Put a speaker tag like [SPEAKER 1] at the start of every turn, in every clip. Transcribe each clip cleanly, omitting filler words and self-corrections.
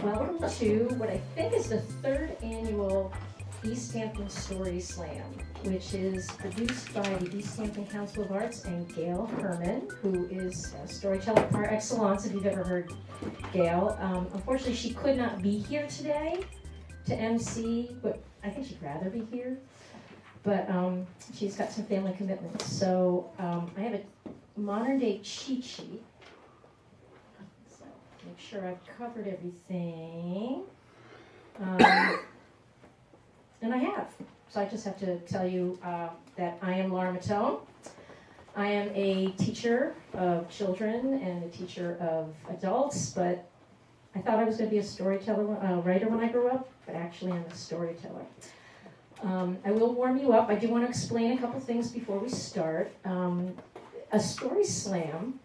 [SPEAKER 1] Welcome to what I think is the third annual Easthampton Story Slam, which is produced by the Easthampton Council of Arts and Gail Herman, who is a storyteller par excellence, if you've ever heard Gail. Unfortunately, she could not be here today to MC, but I think she'd rather be here. But she's got some family commitments. So I have a modern day cheat sheet. So make sure I've covered everything. And I have. So I just have to tell you that I am Laura Matone. I am a teacher of children and a teacher of adults, but I thought I was going to be a storyteller, writer when I grew up, but actually I'm a storyteller. I will warm you up. I do want to explain a couple things before we start. A story slam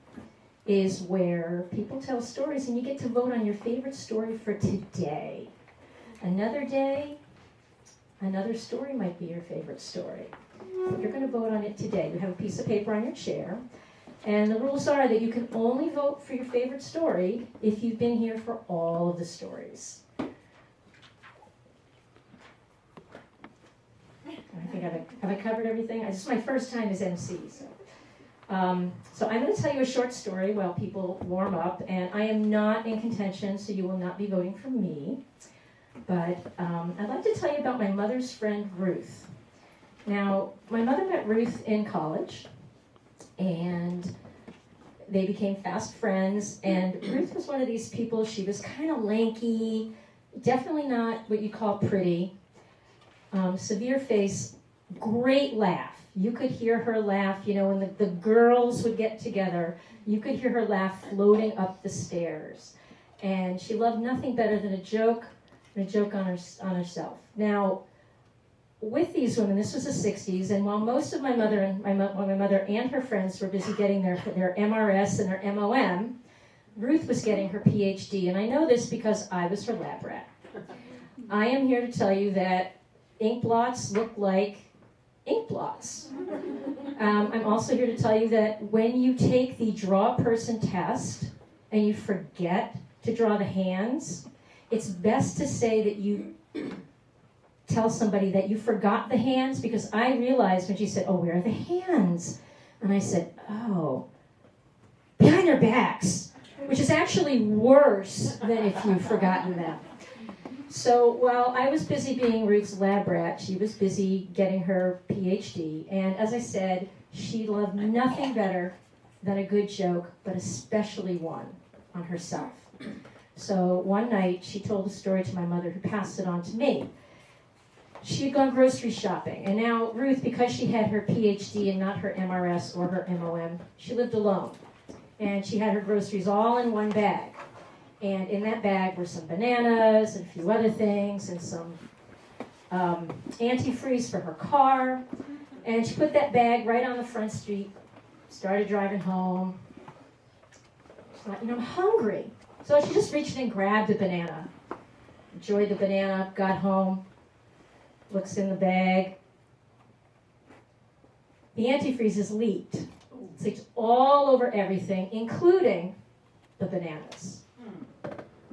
[SPEAKER 1] is where people tell stories and you get to vote on your favorite story for today. Another day, another story might be your favorite story. But you're going to vote on it today. You have a piece of paper on your chair. And the rules are that you can only vote for your favorite story if you've been here for all of the stories. I think have I covered everything? This is my first time as MC. So I'm going to tell you a short story while people warm up. And I am not in contention, so you will not be voting for me. But I'd like to tell you about my mother's friend, Ruth. Now, my mother met Ruth in college, and they became fast friends. And Ruth was one of these people, she was kind of lanky, definitely not what you call pretty. Severe face, great laugh. You could hear her laugh, when the girls would get together, you could hear her laugh floating up the stairs. And she loved nothing better than a joke on herself. Now, with these women, this was the 60s, and while most of my mother and her friends were busy getting their MRS and their MOM, Ruth was getting her PhD, and I know this because I was her lab rat. I am here to tell you that ink blots look like ink blots. I'm also here to tell you that when you take the draw a person test and you forget to draw the hands, it's best to say that you tell somebody that you forgot the hands, because I realized when she said, "Oh, where are the hands?" And I said, "Oh, behind their backs," which is actually worse than if you've forgotten them. So while I was busy being Ruth's lab rat, she was busy getting her PhD. And as I said, she loved nothing better than a good joke, but especially one on herself. So one night, she told a story to my mother, who passed it on to me. She had gone grocery shopping, and now Ruth, because she had her PhD and not her MRS or her MOM, she lived alone. And she had her groceries all in one bag. And in that bag were some bananas and a few other things and some antifreeze for her car. And she put that bag right on the front street, started driving home. She thought, I'm hungry. So she just reached in and grabbed a banana, enjoyed the banana, got home, looks in the bag. The antifreeze is leaked. It's leaked all over everything, including the bananas.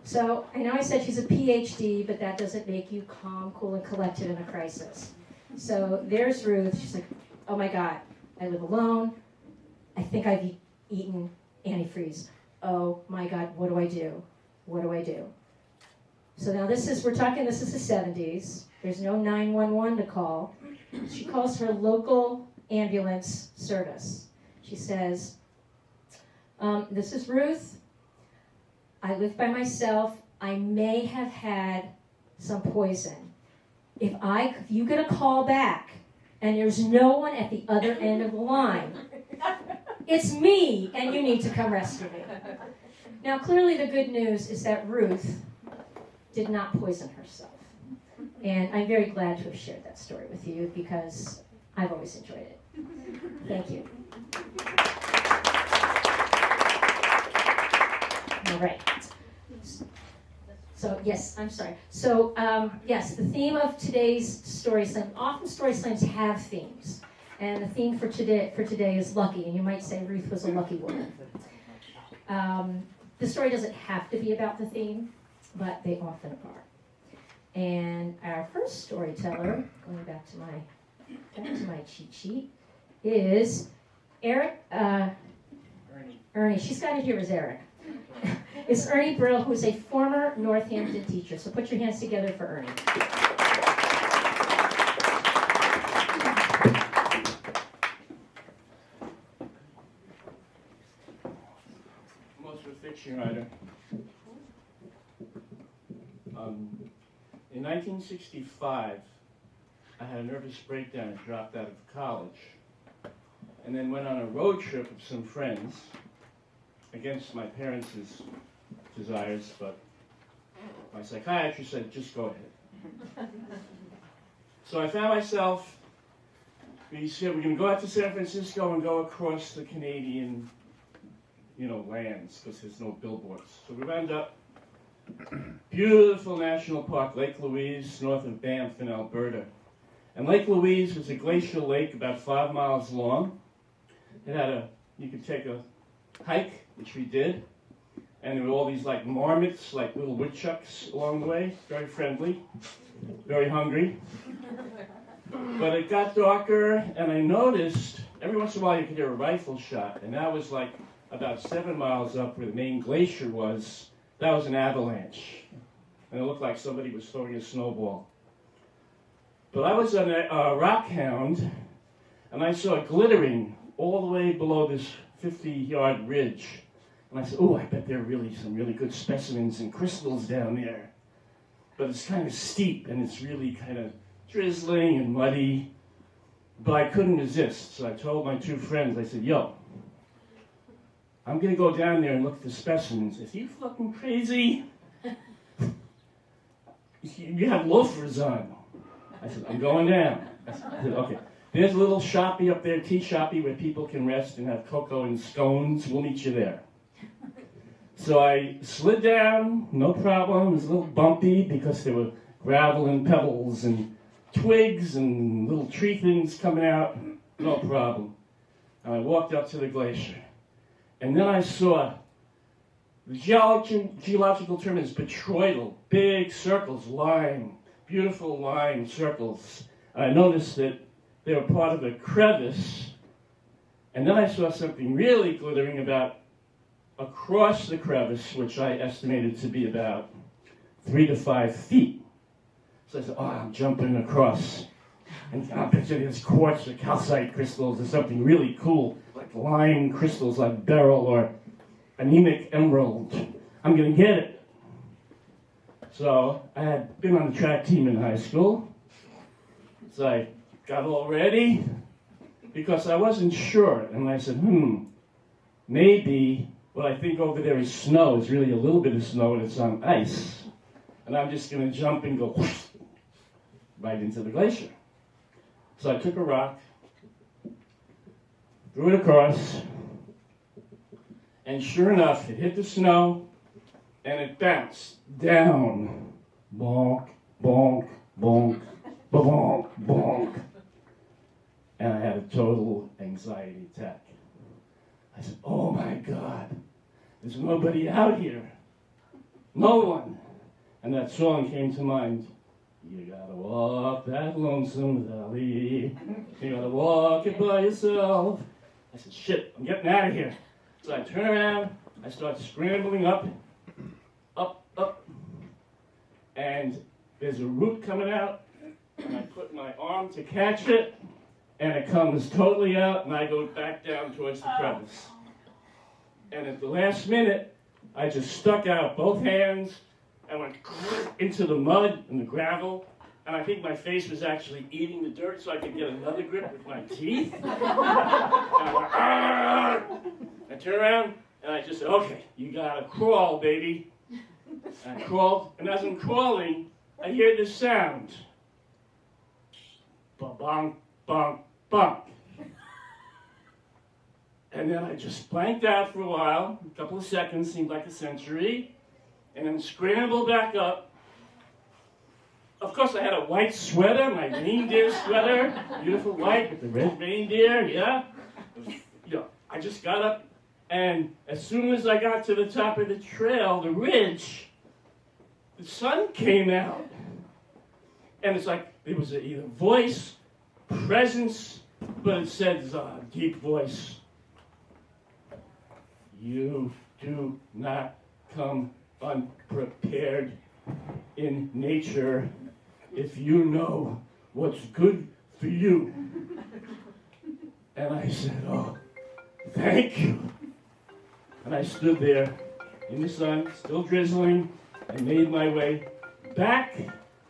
[SPEAKER 1] So I know I said she's a PhD, but that doesn't make you calm, cool, and collected in a crisis. So there's Ruth. She's like, oh my God, I live alone. I think I've eaten antifreeze. Oh my God, what do I do? What do I do? So now this is the 70s. There's no 911 to call. She calls her local ambulance service. She says, this is Ruth. I live by myself. I may have had some poison. If you get a call back and there's no one at the other end of the line, it's me, and you need to come rescue me. Now, clearly the good news is that Ruth did not poison herself. And I'm very glad to have shared that story with you, because I've always enjoyed it. Thank you. All right. So, yes, I'm sorry. So, yes, the theme of today's story slam, often story slams have themes. And the theme for today is lucky. And you might say Ruth was a lucky woman. The story doesn't have to be about the theme. but they often are. And our first storyteller, going back to my cheat sheet, is Eric. Ernie. She's got it here as Eric. It's Ernie Brill, who's a former Northampton teacher. So put your hands together for Ernie.
[SPEAKER 2] I'm also a fiction writer. In 1965, I had a nervous breakdown and dropped out of college, and then went on a road trip with some friends, against my parents' desires, but my psychiatrist said, just go ahead. So I found myself, we said, we're going to go out to San Francisco and go across the Canadian, lands, because there's no billboards. So we wound up, beautiful national park, Lake Louise, north of Banff in Alberta. And Lake Louise was a glacial lake about 5 miles long. It had you could take a hike, which we did, and there were all these like marmots, like little woodchucks along the way, very friendly, very hungry. But it got darker, and I noticed every once in a while you could hear a rifle shot, and that was like about 7 miles up where the main glacier was. That was an avalanche, and it looked like somebody was throwing a snowball. But I was on a rock hound, and I saw it glittering all the way below this 50-yard ridge. And I said, oh, I bet there are really some really good specimens and crystals down there. But it's kind of steep, and it's really kind of drizzling and muddy. But I couldn't resist, so I told my two friends, I said, yo, I'm going to go down there and look at the specimens. Is you fucking crazy? You have loafers on. I said, I'm going down. I said, okay. There's a little shoppy up there, tea shoppy, where people can rest and have cocoa and scones. We'll meet you there. So I slid down, no problem. It was a little bumpy because there were gravel and pebbles and twigs and little tree things coming out. No problem. And I walked up to the glacier. And then I saw, the geological term is botryoidal, big circles, line, beautiful line circles. And I noticed that they were part of a crevice. And then I saw something really glittering about across the crevice, which I estimated to be about 3 to 5 feet. So I said, oh, I'm jumping across. And I bet you there's quartz or calcite crystals or something really cool, like lime crystals like beryl or anemic emerald. I'm going to get it. So I had been on the track team in high school. So I got all ready because I wasn't sure. And I said, maybe what I think over there is snow is really a little bit of snow and it's on ice. And I'm just going to jump and go whoosh, right into the glacier. So I took a rock, threw it across, and sure enough, it hit the snow, and it bounced down. Bonk, bonk, bonk, bonk, bonk. And I had a total anxiety attack. I said, oh my God, there's nobody out here. No one. And that song came to mind. You gotta walk that lonesome valley. You gotta walk it by yourself. I said, shit, I'm getting out of here. So I turn around, I start scrambling up, and there's a root coming out, and I put my arm to catch it, and it comes totally out, and I go back down towards the crevice. And at the last minute, I just stuck out both hands, and went into the mud and the gravel, and I think my face was actually eating the dirt so I could get another grip with my teeth. And I went, argh! I turned around, and I just said, okay, you gotta crawl, baby. And I crawled, and as I'm crawling, I hear this sound. Ba-bonk, bonk, bonk. And then I just blanked out for a while, a couple of seconds, seemed like a century, and then scrambled back up. Of course, I had a white sweater, my reindeer sweater, beautiful white with the red reindeer, yeah. I just got up, and as soon as I got to the top of the trail, the ridge, the sun came out. And it's like it was either voice, presence, but it said deep voice. You do not come unprepared in nature if you know what's good for you. And I said, oh, thank you. And I stood there in the sun, still drizzling, and made my way back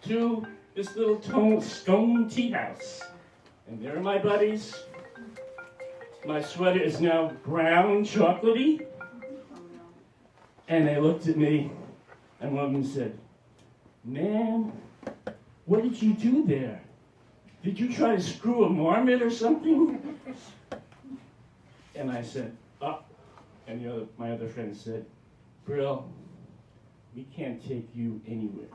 [SPEAKER 2] to this little stone tea house. And there are my buddies. My sweater is now brown chocolatey. And they looked at me, and one of them said, man, what did you do there? Did you try to screw a marmot or something? And I said, oh. And my other friend said, Brill, we can't take you anywhere.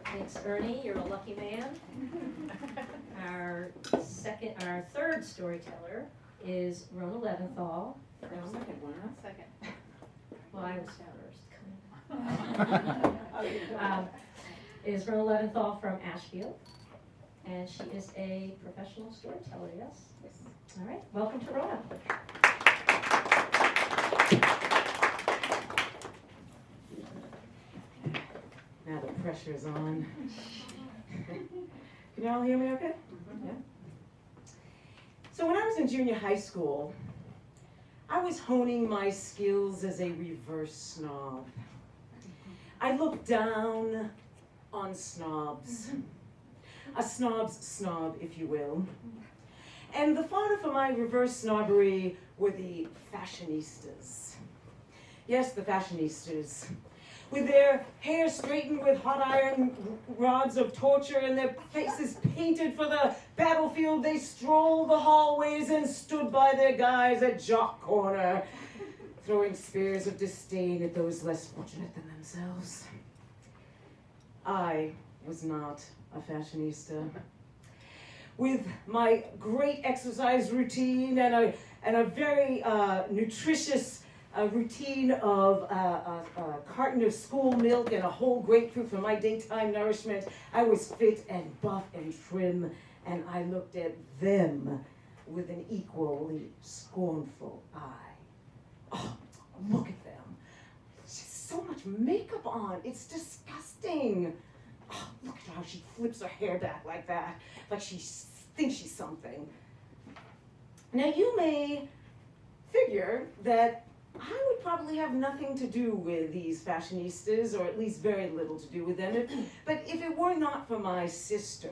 [SPEAKER 1] Thanks, Ernie. You're a lucky man. Our third storyteller is Rona Leventhal.
[SPEAKER 3] Second.
[SPEAKER 1] Well, I was first. Is Rona Leventhal from Ashfield, and she is a professional storyteller, yes? Yes. All right, welcome to Rona.
[SPEAKER 3] Now the pressure's on. Can y'all hear me okay? Mm-hmm. Yeah. So when I was in junior high school, I was honing my skills as a reverse snob. I looked down on snobs. A snob's snob, if you will. And the fodder for my reverse snobbery were the fashionistas. Yes, the fashionistas. With their hair straightened with hot iron rods of torture and their faces painted for the battlefield, they strolled the hallways and stood by their guys at Jock Corner, throwing spears of disdain at those less fortunate than themselves. I was not a fashionista. With my great exercise routine and a very nutritious routine of a carton of school milk and a whole grapefruit for my daytime nourishment, I was fit and buff and trim, and I looked at them with an equally scornful eye. Oh, look at them. So much makeup on. It's disgusting. Oh, look at how she flips her hair back like that, like she thinks she's something. Now you may figure that I would probably have nothing to do with these fashionistas, or at least very little to do with them, but if it were not for my sister.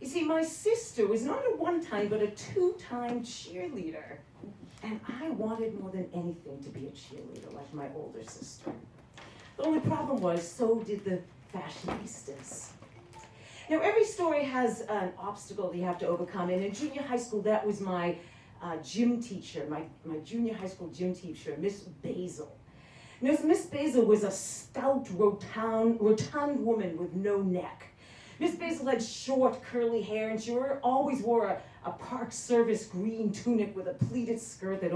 [SPEAKER 3] You see, my sister was not a one-time, but a two-time cheerleader. And I wanted more than anything to be a cheerleader like my older sister. The only problem was, so did the fashionistas. Now, every story has an obstacle that you have to overcome, and in junior high school, that was my gym teacher, my junior high school gym teacher, Miss Basil. Now, Miss Basil was a stout, rotund woman with no neck. Miss Basil had short, curly hair, and she always wore a Park Service green tunic with a pleated skirt that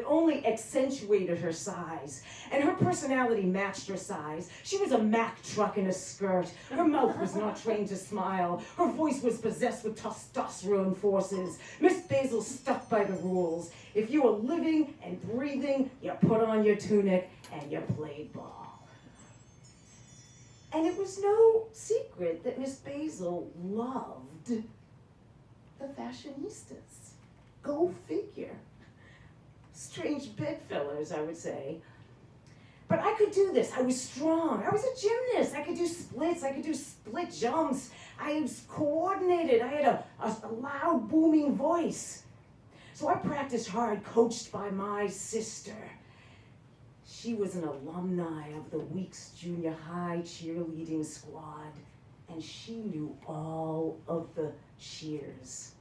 [SPEAKER 3] only accentuated her size. And her personality matched her size. She was a Mack truck in a skirt. Her mouth was not trained to smile. Her voice was possessed with testosterone forces. Miss Basil stuck by the rules. If you were living and breathing, you put on your tunic and you played ball. And it was no secret that Miss Basil loved the fashionistas. Go figure. Strange bedfellows, I would say. But I could do this. I was strong. I was a gymnast. I could do splits. I could do split jumps. I was coordinated. I had a loud, booming voice. So I practiced hard, coached by my sister. She was an alumni of the Weeks Junior High cheerleading squad, and she knew all of the cheers.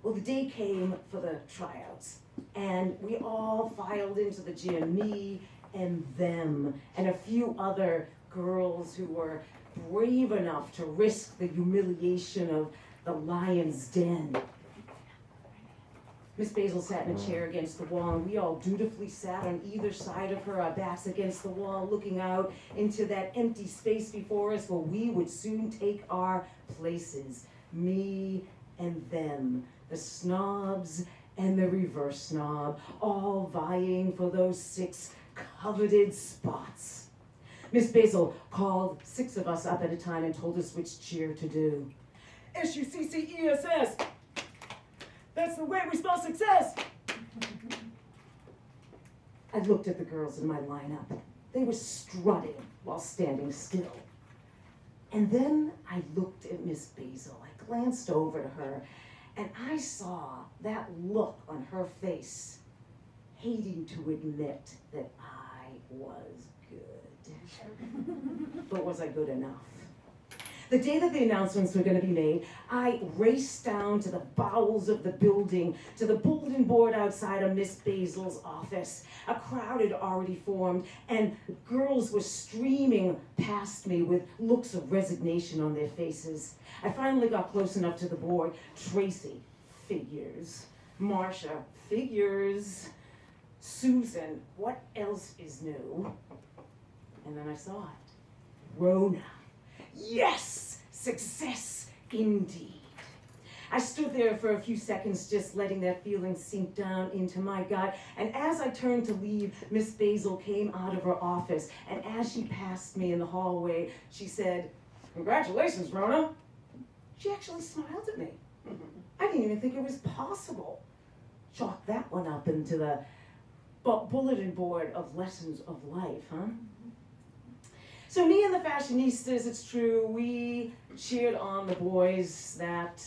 [SPEAKER 3] Well, the day came for the tryouts, and we all filed into the gym, me and them, and a few other girls who were brave enough to risk the humiliation of the lion's den. Miss Basil sat in a chair against the wall, and we all dutifully sat on either side of her, our backs against the wall, looking out into that empty space before us where we would soon take our places. Me and them, the snobs and the reverse snob, all vying for those 6 coveted spots. Miss Basil called 6 of us up at a time and told us which cheer to do. S-U-C-C-E-S-S. That's the way we spell success. I looked at the girls in my lineup. They were strutting while standing still. And then I looked at Miss Basil. I glanced over to her, and I saw that look on her face, hating to admit that I was good. But was I good enough? The day that the announcements were going to be made, I raced down to the bowels of the building, to the bulletin board outside of Miss Basil's office. A crowd had already formed, and girls were streaming past me with looks of resignation on their faces. I finally got close enough to the board. Tracy, figures. Marcia, figures. Susan, what else is new? And then I saw it. Rona. Yes! Success indeed. I stood there for a few seconds just letting that feeling sink down into my gut, and as I turned to leave, Miss Basil came out of her office, and as she passed me in the hallway, she said, "Congratulations, Rona." She actually smiled at me. I didn't even think it was possible. Chalk that one up into the bulletin board of lessons of life, huh? So me and the fashionistas, it's true, we cheered on the boys that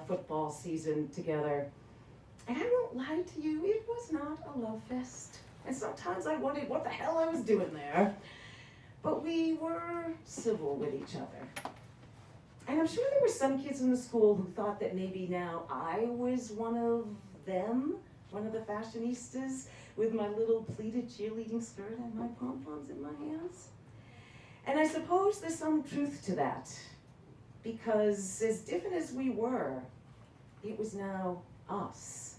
[SPEAKER 3] football season together. And I won't lie to you, it was not a love fest. And sometimes I wondered what the hell I was doing there. But we were civil with each other. And I'm sure there were some kids in the school who thought that maybe now I was one of them, one of the fashionistas, with my little pleated cheerleading skirt and my pom-poms in my hands. And I suppose there's some truth to that, because as different as we were, it was now us.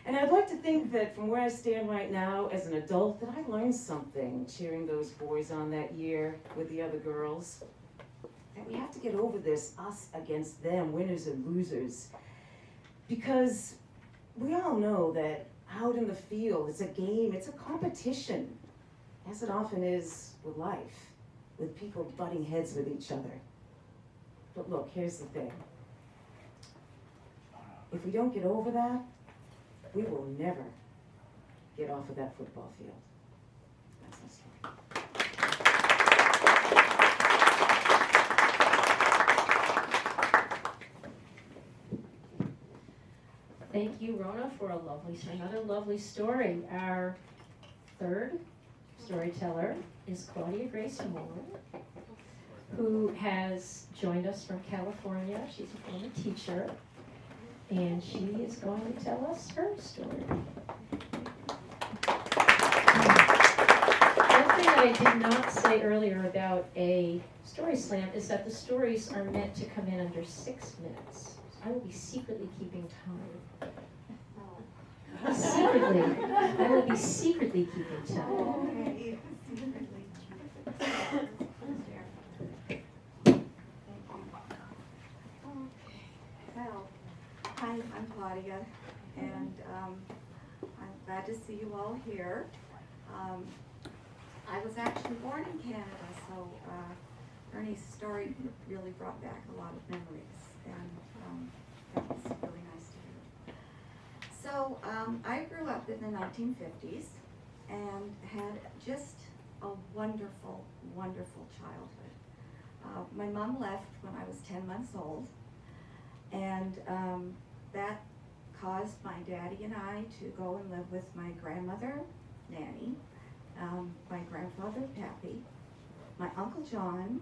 [SPEAKER 3] And I'd like to think that from where I stand right now as an adult, that I learned something cheering those boys on that year with the other girls. That we have to get over this us against them, winners and losers. Because we all know that out in the field, it's a game, it's a competition, as it often is with life, with people butting heads with each other. But look, here's the thing. If we don't get over that, we will never get off of that football field. That's my story.
[SPEAKER 1] Thank you, Rona, for another lovely story. Our third storyteller is Claudia Grace Moore, who has joined us from California. She's a former teacher, and she is going to tell us her story. One thing that I did not say earlier about a story slam is that the stories are meant to come in under 6 minutes. I will be secretly keeping time. Secretly. I will be secretly keeping time.
[SPEAKER 4] Well, hi, I'm Claudia, and I'm glad to see you all here. I was actually born in Canada, so Ernie's story really brought back a lot of memories, and that was really nice to hear. So I grew up in the 1950s and had just a wonderful, wonderful childhood. My mom left when I was 10 months old, and that caused my daddy and I to go and live with my grandmother, Nanny, my grandfather, Pappy, my Uncle John,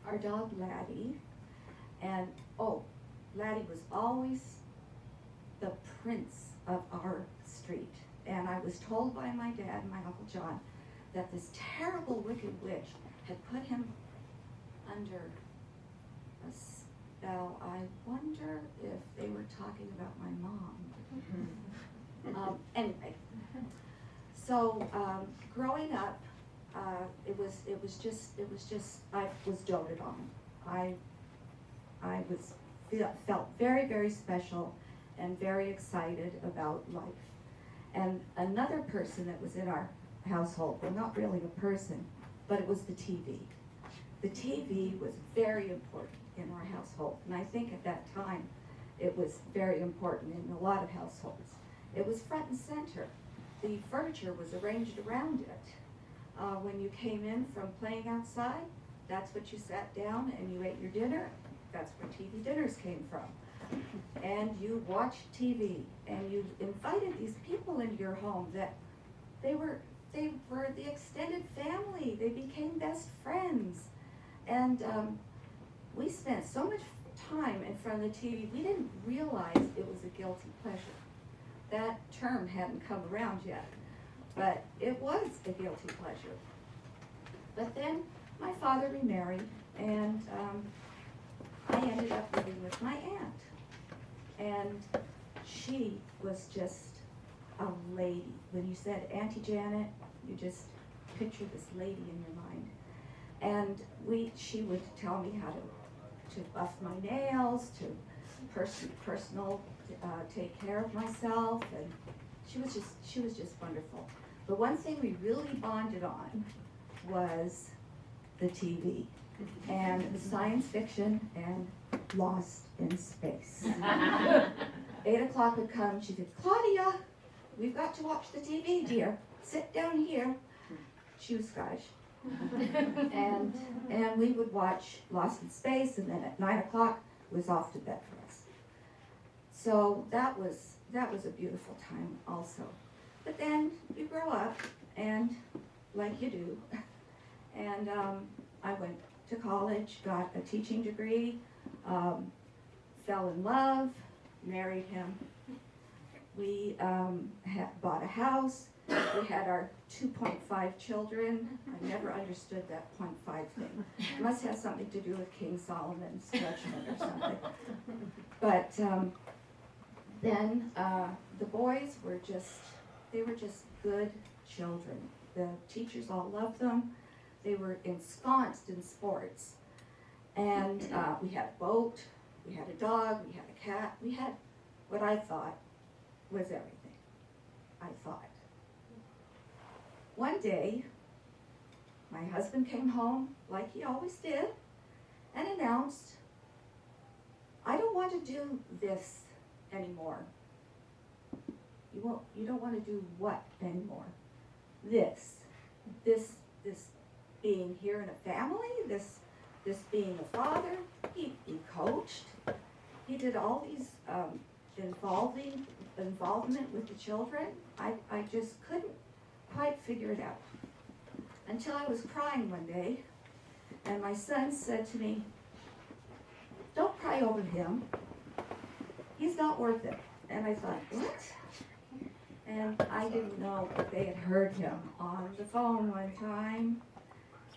[SPEAKER 4] our dog, Laddie, and Laddie was always the prince of our street. And I was told by my dad and my Uncle John that this terrible wicked witch had put him under a Now, I wonder if they were talking about my mom. Anyway, so growing up, it was just I was doted on. I felt very, very special and very excited about life. And another person that was in our household, well, not really a person, but it was the TV. The TV was very important in our household, and I think at that time it was very important in a lot of households. It was front and center. The furniture was arranged around it. When you came in from playing outside, that's what you sat down and you ate your dinner. That's where TV dinners came from. And you watched TV, and you invited these people into your home that they were the extended family. They became best friends. And we spent so much time in front of the TV, we didn't realize it was a guilty pleasure. That term hadn't come around yet, but it was a guilty pleasure. But then my father remarried, and I ended up living with my aunt. And she was just a lady. When you said Auntie Janet, you just picture this lady in your mind. And she would tell me how to buff my nails, to take care of myself, and she was just wonderful. The one thing we really bonded on was the TV and the science fiction and Lost in Space. 8 o'clock would come, she said, "Claudia, we've got to watch the TV, dear. Sit down here." She was Scottish. and we would watch Lost in Space, and then at 9 o'clock was off to bed for us. So that was a beautiful time also. But then you grow up, and like you do, and I went to college, got a teaching degree, fell in love, married him. We bought a house. We had our 2.5 children. I never understood that 0.5 thing. It must have something to do with King Solomon's judgment or something. But then the boys were just good children. The teachers all loved them. They were ensconced in sports. And we had a boat, we had a dog, we had a cat. We had what I thought was everything. I thought. One day, my husband came home, like he always did, and announced, "I don't want to do this anymore." You don't want to do what anymore? This being here in a family, this being a father. He coached. He did all these involvement with the children. I just couldn't quite figure it out until I was crying one day, and my son said to me, "Don't cry over him. He's not worth it." And I thought, what? And I didn't know that they had heard him on the phone one time,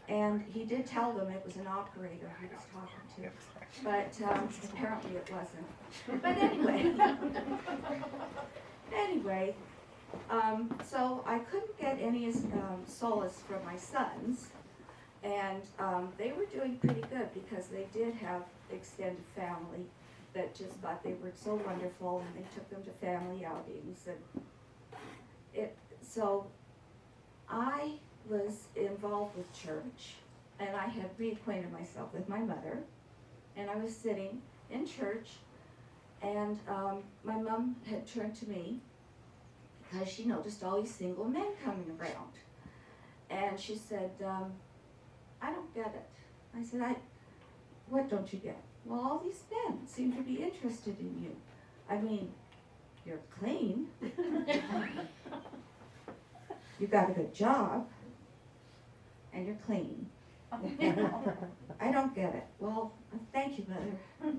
[SPEAKER 4] and he did tell them it was an operator he was talking to, but apparently it wasn't. But anyway, so I couldn't get any solace from my sons, and they were doing pretty good because they did have extended family that just thought they were so wonderful, and they took them to family outings. So I was involved with church, and I had reacquainted myself with my mother, and I was sitting in church, and my mom had turned to me because she noticed all these single men coming around. And she said, "I don't get it." I said, "What don't you get?" "Well, all these men seem to be interested in you. I mean, you're clean. You got a good job, and you're clean. I don't get it." "Well, thank you, Mother,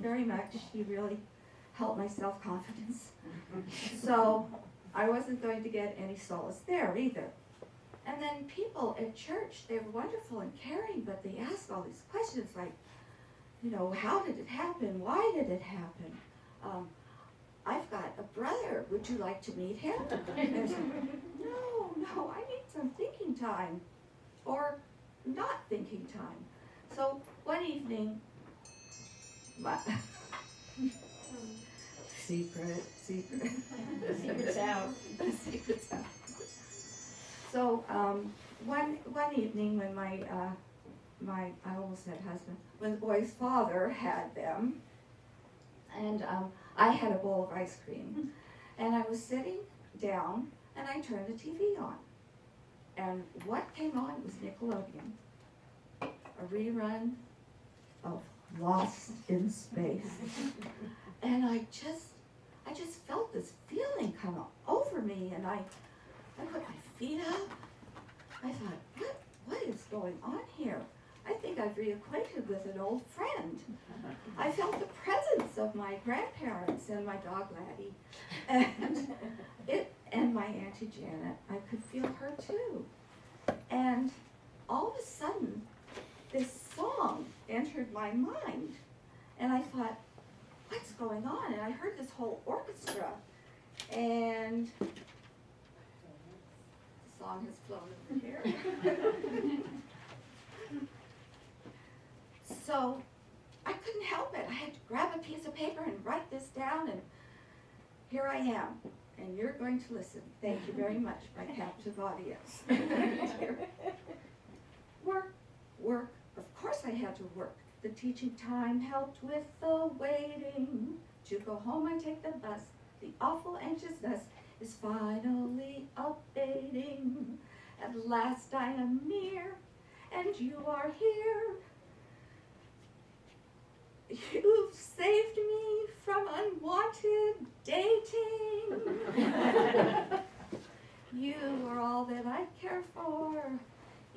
[SPEAKER 4] very much. You really helped my self-confidence." So I wasn't going to get any solace there either. And then people at church, they were wonderful and caring, but they asked all these questions like, how did it happen? Why did it happen? I've got a brother. Would you like to meet him? And I said, no, I need some thinking time, or not thinking time. So one evening, secret.
[SPEAKER 1] Secret's out.
[SPEAKER 4] Secret's out. So one evening when my I almost said husband, when the boy's father had them, and I had a bowl of ice cream, and I was sitting down, and I turned the TV on, and what came on was Nickelodeon, a rerun of Lost in Space, and I just felt this feeling come over me, and I put my feet up. I thought, what is going on here? I think I've reacquainted with an old friend. I felt the presence of my grandparents and my dog Laddie, and my Auntie Janet. I could feel her too. And all of a sudden, this song entered my mind, and I thought, what's going on? And I heard this whole orchestra, and the song has flown over here. So I couldn't help it. I had to grab a piece of paper and write this down, and here I am. And you're going to listen. Thank you very much, my captive audience. Work. Of course I had to work. The teaching time helped with the waiting. To go home and take the bus. The awful anxiousness is finally abating. At last I am near, and you are here. You've saved me from unwanted dating. You are all that I care for.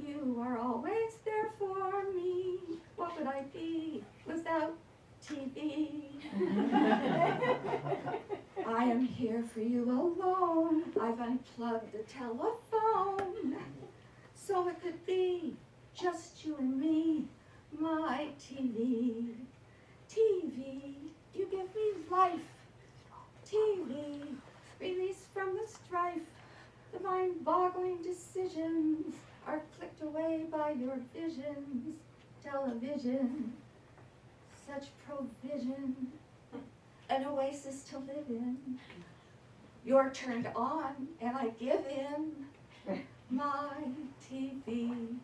[SPEAKER 4] You are always there for me. What would I be without TV? I am here for you alone. I've unplugged the telephone, so it could be just you and me, my TV. TV, you give me life. TV, release from the strife. The mind-boggling decisions are clicked away by your visions. Television, such provision, an oasis to live in. You're turned on and I give in. My TV,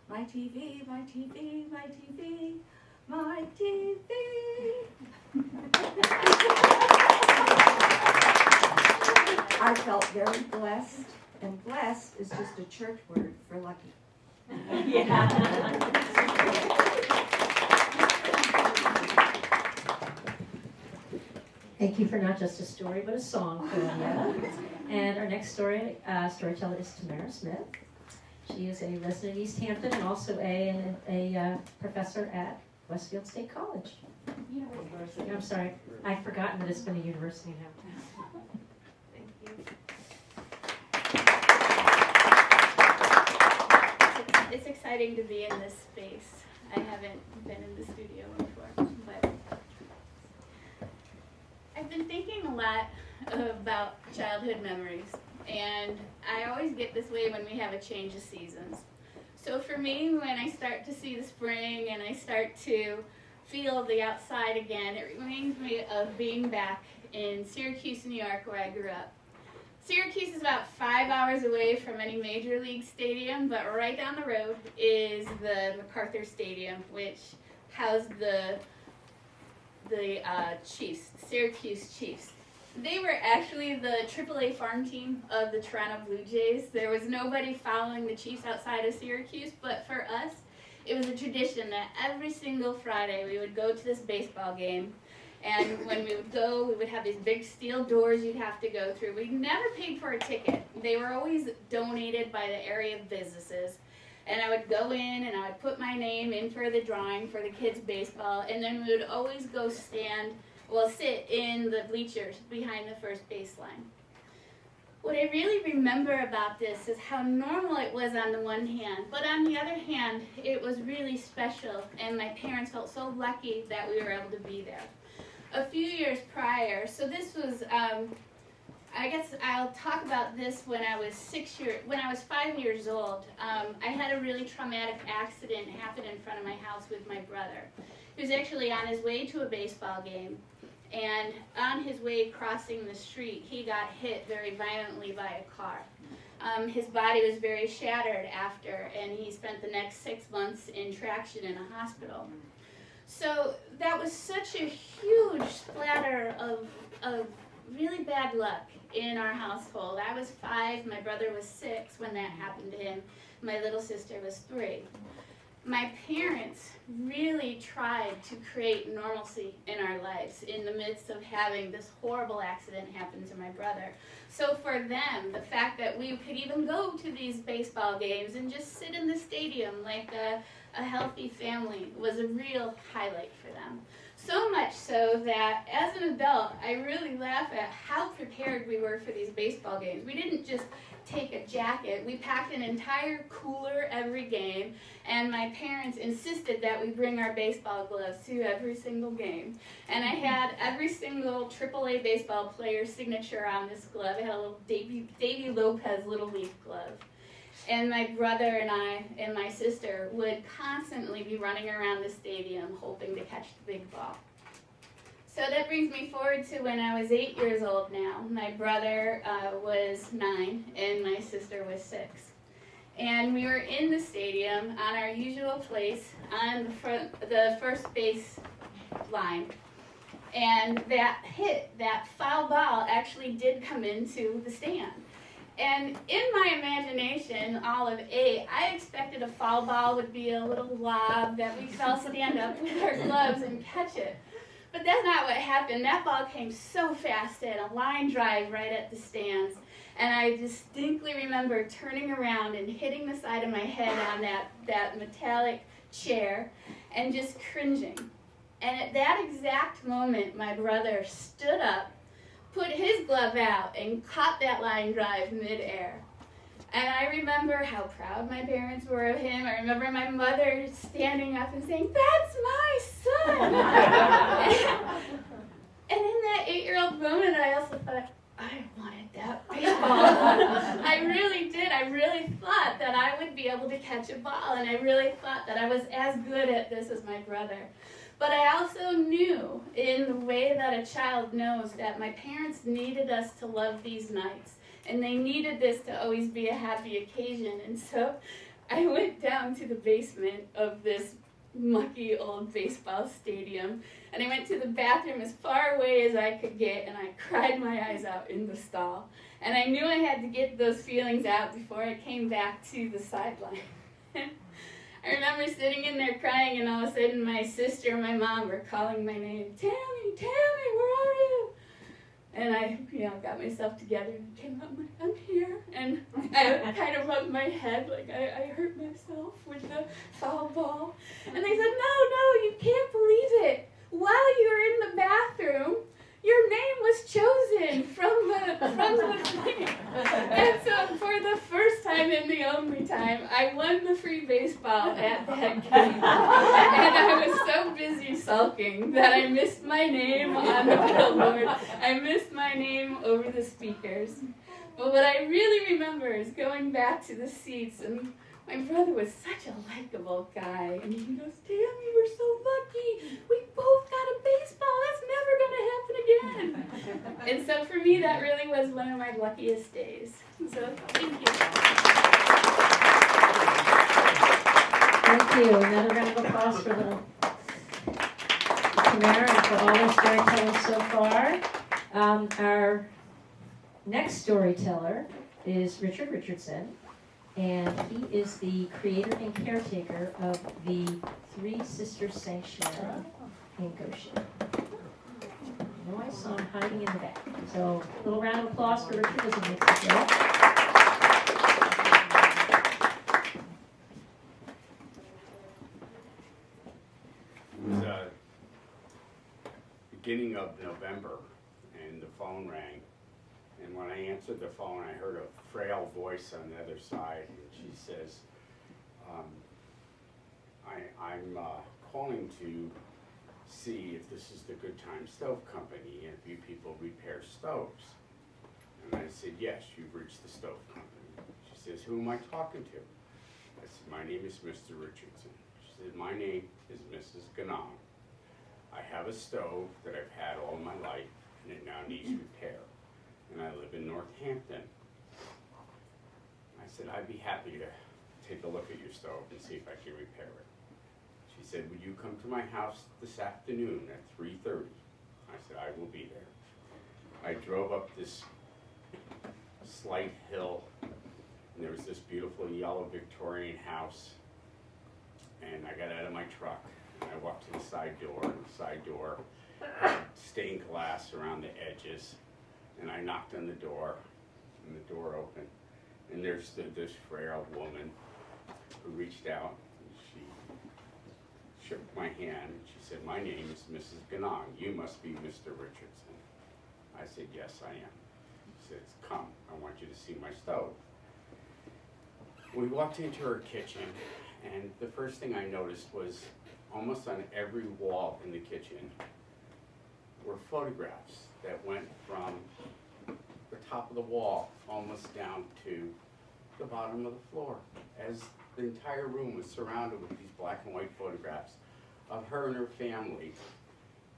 [SPEAKER 4] my TV, my TV, my TV. My TV. I felt very blessed, and blessed is just a church word for lucky.
[SPEAKER 1] Thank you for not just a story, but a song for you. And our next storyteller is Tamara Smith. She is a resident of Easthampton and also a professor at Westfield State College. University. I'm sorry, I've forgotten that it's been a university now.
[SPEAKER 5] Thank you. It's exciting to be in this space. I haven't been in the studio before, but I've been thinking a lot about childhood memories, and I always get this way when we have a change of seasons. So for me, when I start to see the spring and I start to feel the outside again, it reminds me of being back in Syracuse, New York, where I grew up. Syracuse is about 5 hours away from any major league stadium, but right down the road is the MacArthur Stadium, which housed the Chiefs, Syracuse Chiefs. They were actually the AAA farm team of the Toronto Blue Jays. There was nobody following the Chiefs outside of Syracuse, but for us, it was a tradition that every single Friday we would go to this baseball game. And when we would go, we would have these big steel doors you'd have to go through. We never paid for a ticket. They were always donated by the area businesses. And I would go in and I would put my name in for the drawing for the kids' baseball. And then we would always go sit in the bleachers behind the first baseline. What I really remember about this is how normal it was on the one hand, but on the other hand, it was really special, and my parents felt so lucky that we were able to be there. A few years prior, so this was, I guess I'll talk about this when I was 5 years old. I had a really traumatic accident happen in front of my house with my brother. He was actually on his way to a baseball game, and on his way crossing the street, he got hit very violently by a car. His body was very shattered after, and he spent the next 6 months in traction in a hospital. So that was such a huge splatter of really bad luck in our household. I was 5, my brother was 6 when that happened to him. My little sister was 3. My parents really tried to create normalcy in our lives in the midst of having this horrible accident happen to my brother. So for them, the fact that we could even go to these baseball games and just sit in the stadium like a healthy family was a real highlight for them. So much so that as an adult, I really laugh at how prepared we were for these baseball games. We didn't just take a jacket. We packed an entire cooler every game, and my parents insisted that we bring our baseball gloves to every single game. And I had every single AAA baseball player's signature on this glove. I had a little Davey Lopez Little League glove. And my brother and I and my sister would constantly be running around the stadium hoping to catch the big ball. So that brings me forward to when I was 8 years old now. My brother was 9 and my sister was 6. And we were in the stadium on our usual place on the first base line. And that foul ball actually did come into the stand. And in my imagination, all of 8, I expected a foul ball would be a little lob that we could all stand up with our gloves and catch it. But that's not what happened. That ball came so fast and a line drive right at the stands. And I distinctly remember turning around and hitting the side of my head on that metallic chair and just cringing. And at that exact moment, my brother stood up, put his glove out, and caught that line drive midair. And I remember how proud my parents were of him. I remember my mother standing up and saying, "That's my son!" And in that 8-year-old moment, I also thought, I wanted that baseball. I really did. I really thought that I would be able to catch a ball, and I really thought that I was as good at this as my brother. But I also knew, in the way that a child knows, that my parents needed us to love these nights. And they needed this to always be a happy occasion. And so I went down to the basement of this mucky old baseball stadium. And I went to the bathroom as far away as I could get. And I cried my eyes out in the stall. And I knew I had to get those feelings out before I came back to the sideline. I remember sitting in there crying, and all of a sudden my sister and my mom were calling my name. "Tammy, Tammy, where are you?" And I, got myself together and came up, "I'm here." And I kind of rubbed my head like I hurt myself with the foul ball. And they said, no, you can't believe it. While you were in the bathroom, your name was chosen from the thing. And so for the first time and the only time, I won the free baseball at that game. And I was so busy sulking that I missed my name on the billboard. I missed my name over the speakers. But what I really remember is going back to the seats, and my brother was such a likable guy. And he goes, "Tammy, we're so lucky. We both got a baseball. That's never going to happen again." And so for me, that really was one of my luckiest days. So thank you.
[SPEAKER 1] Thank you. Another round of applause for little Tamara and for all our storytellers so far. Our next storyteller is Richard Richardson, and he is the creator and caretaker of the Three Sisters Sanctuary in Goshen. Oh, I saw him hiding in the back. So a little round of applause for Richard as he makes his way up.
[SPEAKER 6] It was beginning of November, and the phone rang, and
[SPEAKER 7] And when I answered the phone, I heard a frail voice on the other side, and she says, I'm calling to see if this is the Good Time Stove Company, and if you people repair stoves. And I said, yes, you've reached the stove company. She says, who am I talking to? I said, my name is Mr. Richardson. She said, my name is Mrs. Ganong. I have a stove that I've had all my life, and it now needs repair. And I live in Northampton. I said, I'd be happy to take a look at your stove and see if I can repair it. She said, would you come to my house this afternoon at 3:30? I said, I will be there. I drove up this slight hill, and there was this beautiful yellow Victorian house. And I got out of my truck, and I walked to the side door, and the side door had stained glass around the edges. And I knocked on the door, and the door opened. And there stood this frail woman who reached out, and she shook my hand, and she said, my name is Mrs. Ganong. You must be Mr. Richardson. I said, yes, I am. She said, come, I want you to see my stove. We walked into her kitchen, and the first thing I noticed was almost on every wall in the kitchen were photographs that went from the top of the wall almost down to the bottom of the floor, as the entire room was surrounded with these black and white photographs of her and her family,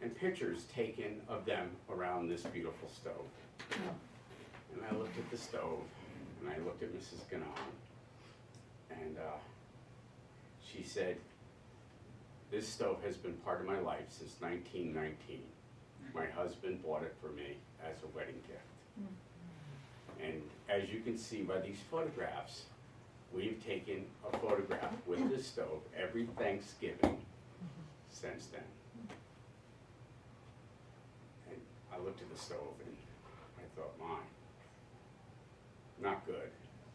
[SPEAKER 7] and pictures taken of them around this beautiful stove. And I looked at the stove, and I looked at Mrs. Ganong, and she said, this stove has been part of my life since 1919. My husband bought it for me as a wedding gift. And as you can see by these photographs, we've taken a photograph with this stove every Thanksgiving since then. And I looked at the stove and I thought, my, not good.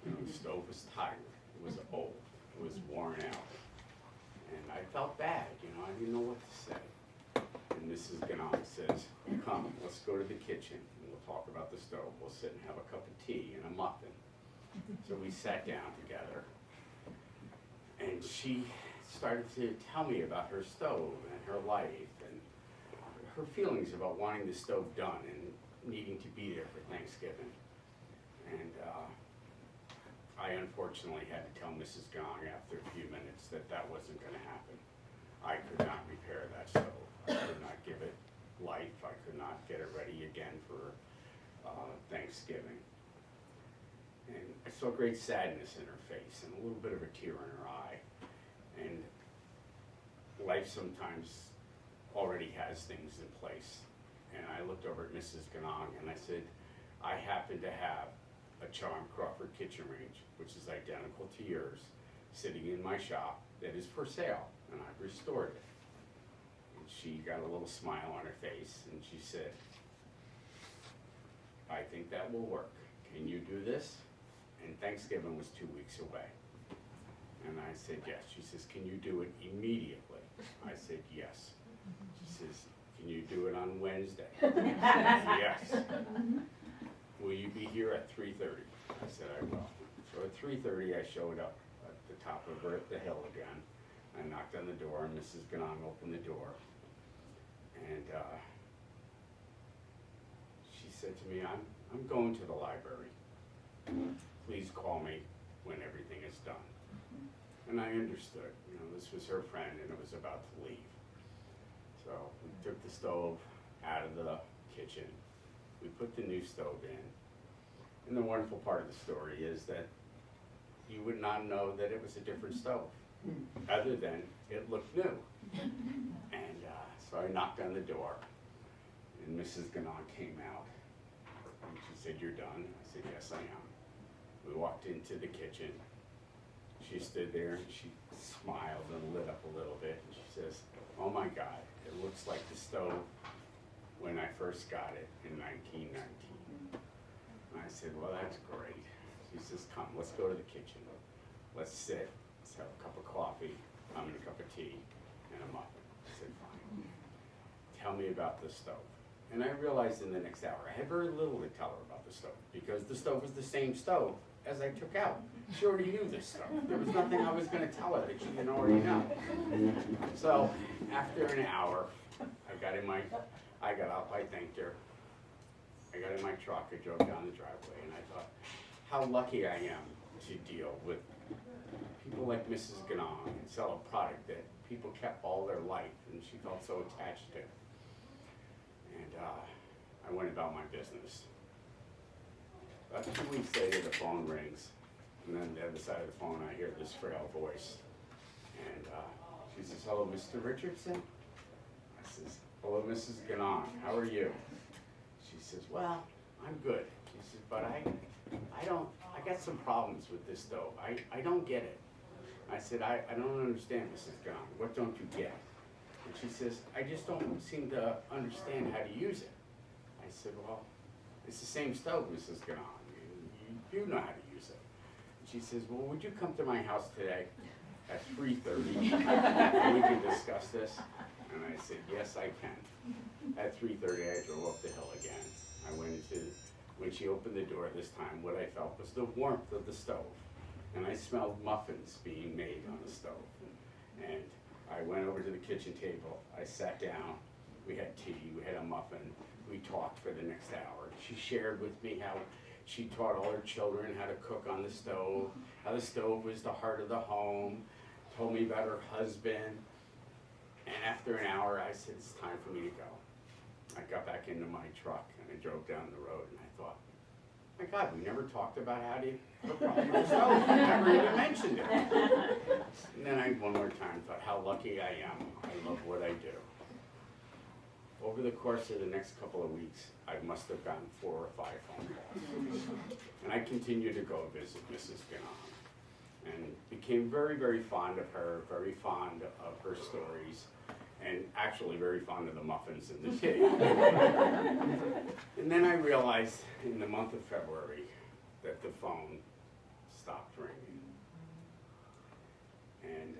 [SPEAKER 7] You know, the stove was tired, it was old, it was worn out. And I felt bad, you know, I didn't know what to say. And Mrs. Ganong says, come, let's go to the kitchen and we'll talk about the stove. We'll sit and have a cup of tea and a muffin. So we sat down together, and she started to tell me about her stove and her life and her feelings about wanting the stove done and needing to be there for Thanksgiving. And I unfortunately had to tell Mrs. Gong after a few minutes that that wasn't going to happen. I could not repair that stove. I could not give it life. I could not get it ready again for Thanksgiving. And I saw great sadness in her face and a little bit of a tear in her eye. And life sometimes already has things in place. And I looked over at Mrs. Ganong and I said, I happen to have a Charm Crawford kitchen range, which is identical to yours, sitting in my shop that is for sale, and I've restored it. And she got a little smile on her face, and she said, I think that will work. Can you do this? And Thanksgiving was 2 weeks away. And I said, yes. She says, can you do it immediately? I said, yes. She says, can you do it on Wednesday? I said, yes. Will you be here at 3:30? I said, I will. So at 3:30, I showed up at the top of the hill again. I knocked on the door, and Mrs. Ganong opened the door. And she said to me, I'm going to the library. Please call me when everything is done. And I understood. You know, this was her friend, and it was about to leave. So we took the stove out of the kitchen. We put the new stove in. And the wonderful part of the story is that you would not know that it was a different stove, other than it looked new. And so I knocked on the door, and Mrs. Ganong came out. And she said, you're done? I said, yes, I am. We walked into the kitchen. She stood there, and she smiled and lit up a little bit. And she says, oh my God, it looks like the stove when I first got it in 1919. And I said, well, that's great. She says, come, let's go to the kitchen. Let's sit, let's have a cup of coffee, a cup of tea, and a muffin. I said, fine. Tell me about the stove. And I realized in the next hour, I had very little to tell her about the stove, because the stove was the same stove as I took out. She already knew this stuff. There was nothing I was gonna tell her that she didn't already know. So, after an hour, I got up, I thanked her. I got in my truck, I drove down the driveway, and I thought, how lucky I am to deal with people like Mrs. Ganong and sell a product that people kept all their life, and she felt so attached to. And I went about my business. About 2 weeks later, the phone rings, and then the other side of the phone, I hear this frail voice. And she says, hello, Mr. Richardson? I says, hello, Mrs. Ganong, how are you? She says, well, I'm good. She says, but I got some problems with this stove. I don't get it. I said, I don't understand, Mrs. Ganong. What don't you get? And she says, I just don't seem to understand how to use it. I said, well, it's the same stove, Mrs. Ganong. You know how to use it. And she says, well, would you come to my house today at 3:30 and we can discuss this? And I said, yes, I can. At 3:30, I drove up the hill again. I went into, when she opened the door this time, what I felt was the warmth of the stove. And I smelled muffins being made on the stove. And I went over to the kitchen table, I sat down, we had tea, we had a muffin, we talked for the next hour. She shared with me how she taught all her children how to cook on the stove, how the stove was the heart of the home, told me about her husband. And after an hour, I said, it's time for me to go. I got back into my truck and I drove down the road and I thought, my God, we never talked about how to cook on the stove. We never even mentioned it. And then I, one more time, thought how lucky I am. I love what I do. Over the course of the next couple of weeks, I must have gotten 4 or 5 phone calls. And I continued to go visit Mrs. Ganong and became very, very fond of her, very fond of her stories, and actually very fond of the muffins and the tea. And then I realized in the month of February that the phone stopped ringing. And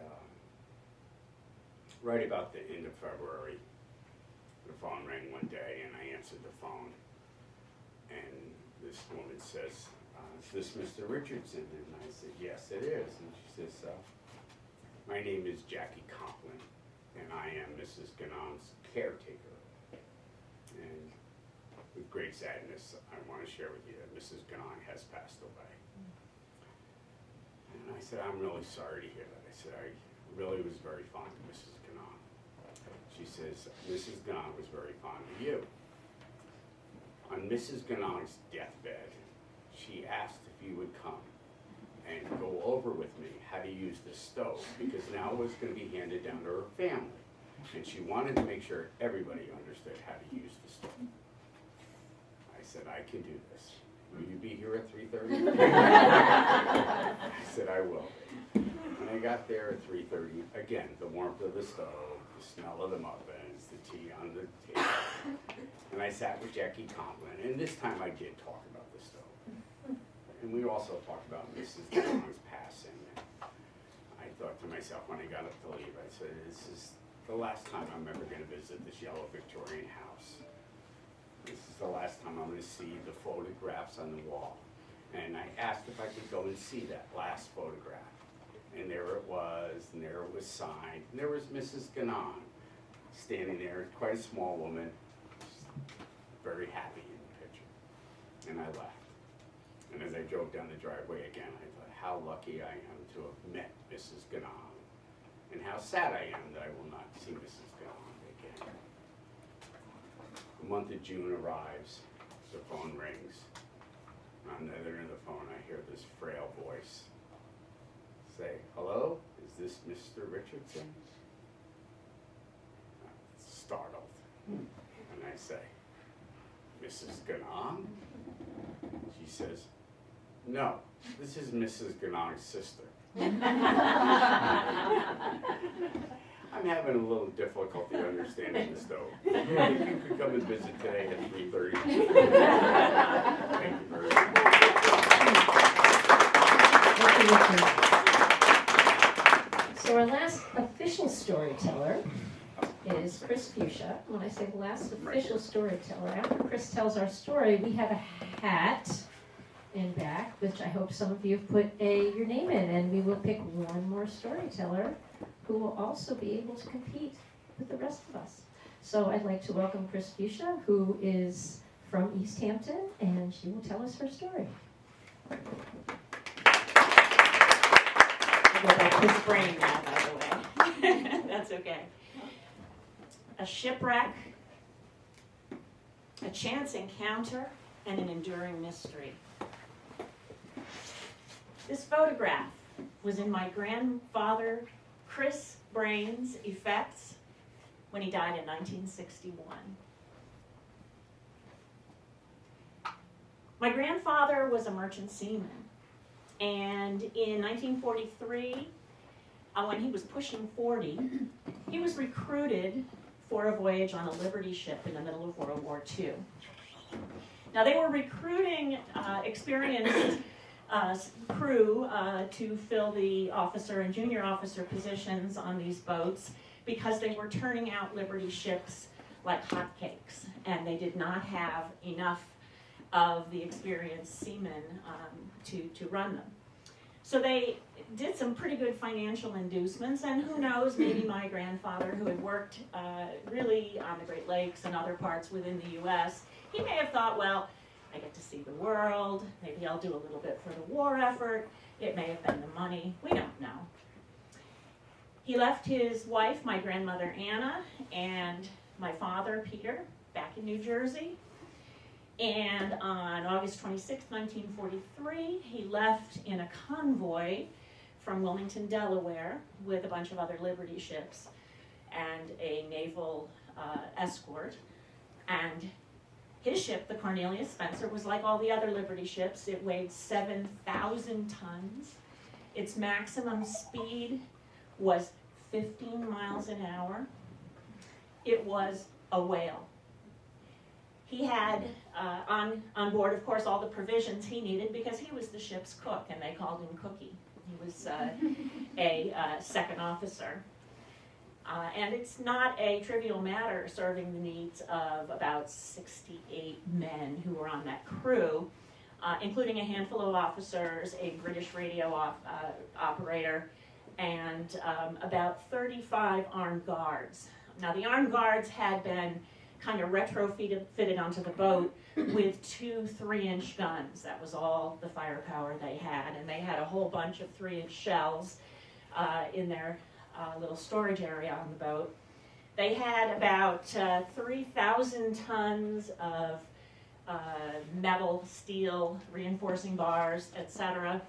[SPEAKER 7] right about the end of February, the phone rang one day and I answered the phone. And this woman says, is this Mr. Richardson? And I said, yes, it is. And she says, my name is Jackie Conklin, and I am Mrs. Ganong's caretaker. And with great sadness, I want to share with you that Mrs. Ganong has passed away. And I said, I'm really sorry to hear that. I said, I really was very fond of Mrs. Ganong. She says, Mrs. Ganong was very fond of you. On Mrs. Ganong's deathbed, she asked if you would come and go over with me how to use the stove, because now it was going to be handed down to her family. And she wanted to make sure everybody understood how to use the stove. I said, I can do this. Will you be here at 3:30? I said, I will. When I got there at 3:30, again, the warmth of the stove, the smell of the muffins, the tea on the table. And I sat with Jackie Conklin, and this time I did talk about the stove. And we also talked about Mrs. Ganong's passing. I thought to myself when I got up to leave, I said, this is the last time I'm ever going to visit this yellow Victorian house. This is the last time I'm going to see the photographs on the wall. And I asked if I could go and see that last photograph. And there it was, and there it was signed. And there was Mrs. Ganong standing there, quite a small woman, very happy in the picture. And I left. And as I drove down the driveway again, I thought how lucky I am to have met Mrs. Ganong, and how sad I am that I will not see Mrs. Ganong again. The month of June arrives, the phone rings. On the other end of the phone, I hear this frail voice say, hello, is this Mr. Richardson? I'm startled. And I say, Mrs. Ganong? She says, no, this is Mrs. Ganong's sister. I'm having a little difficulty understanding the stove. If you could come and visit today at 3:30. Thank you very much.
[SPEAKER 1] So our last official storyteller is Chris Fuchsia. When I say the last official storyteller, after Chris tells our story, we have a hat in back, which I hope some of you have put your name in, and we will pick one more storyteller who will also be able to compete with the rest of us. So I'd like to welcome Chris Fuchsia, who is from Easthampton, and she will tell us her story.
[SPEAKER 8] I go by Chris Brain now, by the way. That's okay. A shipwreck, a chance encounter, and an enduring mystery. This photograph was in my grandfather Chris Brain's effects when he died in 1961. My grandfather was a merchant seaman, and in 1943, when he was pushing 40, he was recruited for a voyage on a Liberty ship in the middle of World War II. Now they were recruiting experienced crew to fill the officer and junior officer positions on these boats because they were turning out Liberty ships like hotcakes, and they did not have enough of the experienced seamen to run them. So they did some pretty good financial inducements, and who knows, maybe my grandfather, who had worked really on the Great Lakes and other parts within the U.S., he may have thought, well, I get to see the world, maybe I'll do a little bit for the war effort. It may have been the money, we don't know. He left his wife, my grandmother Anna, and my father, Peter, back in New Jersey. And on August 26, 1943, he left in a convoy from Wilmington, Delaware, with a bunch of other Liberty ships and a naval escort. And his ship, the Cornelius Spencer, was like all the other Liberty ships. It weighed 7,000 tons. Its maximum speed was 15 miles an hour. It was a whale. He had on board, of course, all the provisions he needed because he was the ship's cook, and they called him Cookie. He was a second officer. And it's not a trivial matter serving the needs of about 68 men who were on that crew, including a handful of officers, a British radio operator, and about 35 armed guards. Now, the armed guards had been kind of retrofitted onto the boat with 2 3-inch guns. That was all the firepower they had, and they had a whole bunch of 3-inch shells in their little storage area on the boat. They had about 3,000 tons of metal, steel, reinforcing bars, etc.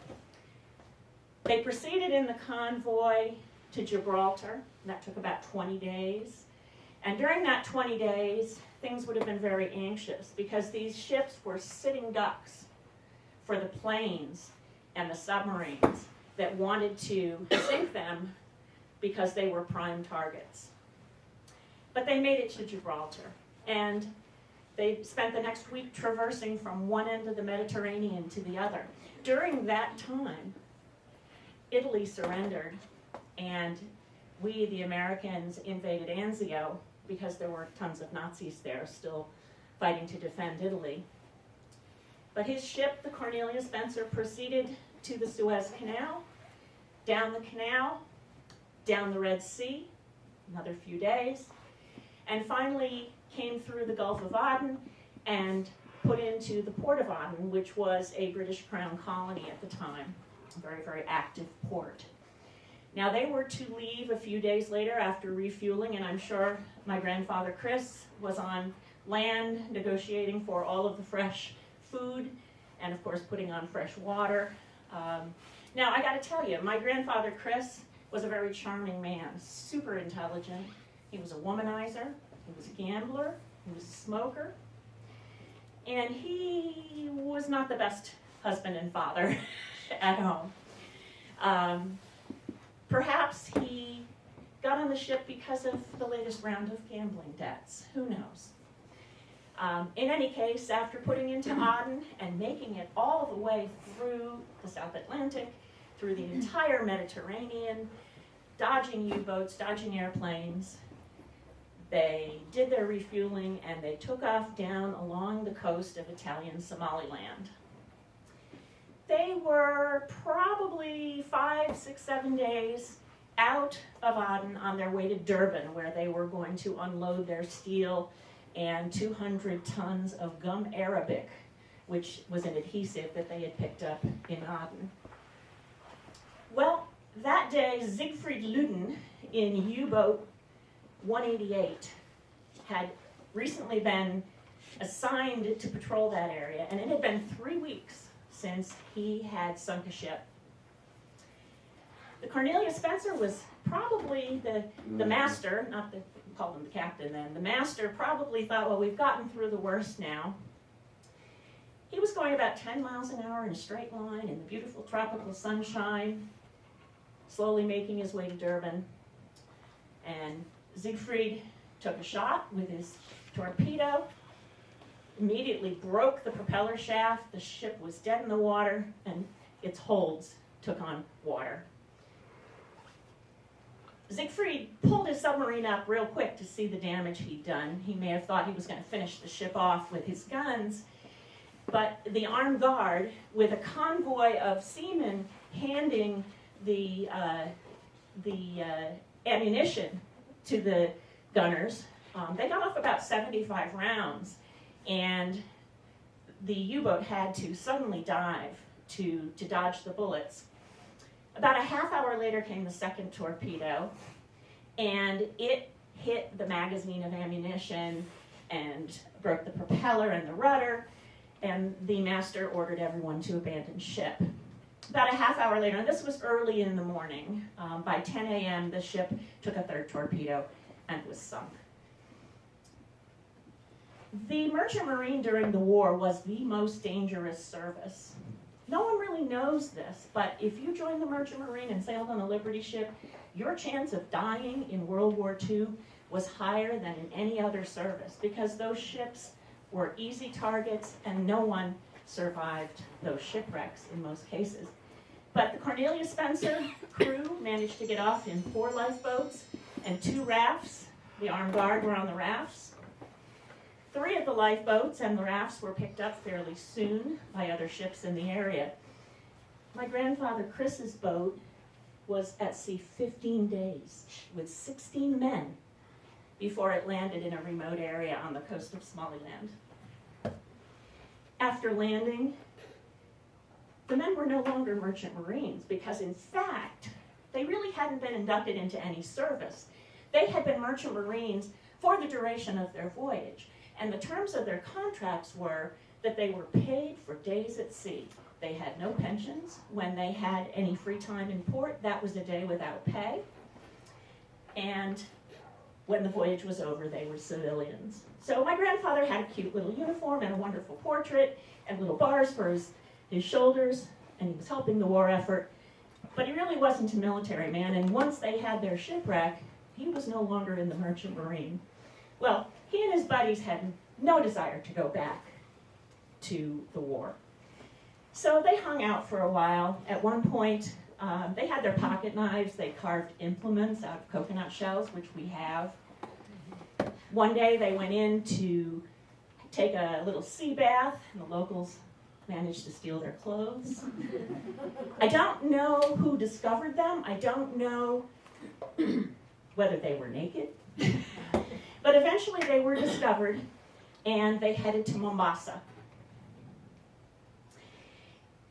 [SPEAKER 8] They proceeded in the convoy to Gibraltar. That took about 20 days. And during that 20 days, things would have been very anxious because these ships were sitting ducks for the planes and the submarines that wanted to sink them because they were prime targets. But they made it to Gibraltar, and they spent the next week traversing from one end of the Mediterranean to the other. During that time, Italy surrendered, and we, the Americans, invaded Anzio because there were tons of Nazis there still fighting to defend Italy. But his ship, the Cornelius Spencer, proceeded to the Suez Canal, down the canal, down the Red Sea, another few days, and finally came through the Gulf of Aden and put into the port of Aden, which was a British Crown colony at the time, a very, very active port. Now, they were to leave a few days later after refueling, and I'm sure my grandfather Chris was on land negotiating for all of the fresh food and, of course, putting on fresh water. Now, I got to tell you, my grandfather Chris was a very charming man, super intelligent. He was a womanizer, he was a gambler, he was a smoker, and he was not the best husband and father at home. Perhaps he got on the ship because of the latest round of gambling debts. Who knows? In any case, after putting into Aden and making it all the way through the South Atlantic, through the entire Mediterranean, dodging U-boats, dodging airplanes, They did their refueling and they took off down along the coast of Italian Somaliland. They were probably 5, 6, 7 days out of Aden on their way to Durban, where they were going to unload their steel and 200 tons of gum arabic, which was an adhesive that they had picked up in Aden. Well, that day, Siegfried Luden in U-boat 188 had recently been assigned to patrol that area, and it had been 3 weeks since he had sunk a ship. The Cornelius Spencer was probably the master, not the, call him the captain then, the master probably thought, well, we've gotten through the worst now. He was going about 10 miles an hour in a straight line in the beautiful tropical sunshine, slowly making his way to Durban. And Siegfried took a shot with his torpedo, immediately broke the propeller shaft. The ship was dead in the water, and its holds took on water. Siegfried pulled his submarine up real quick to see the damage he'd done. He may have thought he was going to finish the ship off with his guns, but the armed guard, with a convoy of seamen handing the ammunition to the gunners, they got off about 75 rounds, and the U-boat had to suddenly dive to dodge the bullets. About a half hour later came the second torpedo, and it hit the magazine of ammunition and broke the propeller and the rudder, and the master ordered everyone to abandon ship. About a half hour later, and this was early in the morning, by 10 a.m. the ship took a third torpedo and was sunk. The Merchant Marine during the war was the most dangerous service. No one really knows this, but if you joined the Merchant Marine and sailed on a Liberty ship, your chance of dying in World War II was higher than in any other service, because those ships were easy targets and no one survived those shipwrecks in most cases. But the Cornelius Spencer crew managed to get off in 4 lifeboats and 2 rafts. The armed guard were on the rafts. 3 of the lifeboats and the rafts were picked up fairly soon by other ships in the area. My grandfather Chris's boat was at sea 15 days with 16 men before it landed in a remote area on the coast of Somaliland. After landing, the men were no longer Merchant Marines because, in fact, they really hadn't been inducted into any service. They had been Merchant Marines for the duration of their voyage, and the terms of their contracts were that they were paid for days at sea. They had no pensions. When they had any free time in port, that was a day without pay. And when the voyage was over, they were civilians. So my grandfather had a cute little uniform and a wonderful portrait and little bars for his shoulders, and he was helping the war effort. But he really wasn't a military man, and once they had their shipwreck, he was no longer in the Merchant Marine. Well, he and his buddies had no desire to go back to the war. So they hung out for a while. At one point, they had their pocket knives. They carved implements out of coconut shells, which we have. One day they went in to take a little sea bath, and the locals managed to steal their clothes. I don't know who discovered them. I don't know whether they were naked. But eventually they were discovered, and they headed to Mombasa.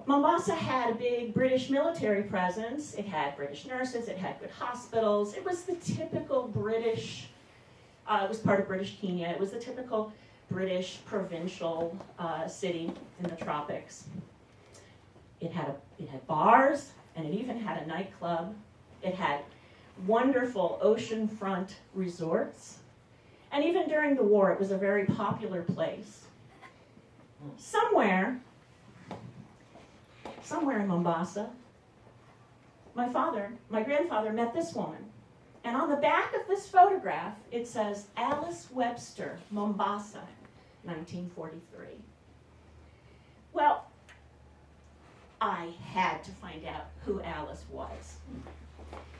[SPEAKER 8] Mombasa had a big British military presence. It had British nurses, it had good hospitals. It was the typical British, it was part of British Kenya. It was the typical British provincial city in the tropics. It had bars, and it even had a nightclub. It had wonderful oceanfront resorts. And even during the war, it was a very popular place. Somewhere in Mombasa, my grandfather met this woman. And on the back of this photograph, it says, Alice Webster, Mombasa, 1943. Well, I had to find out who Alice was.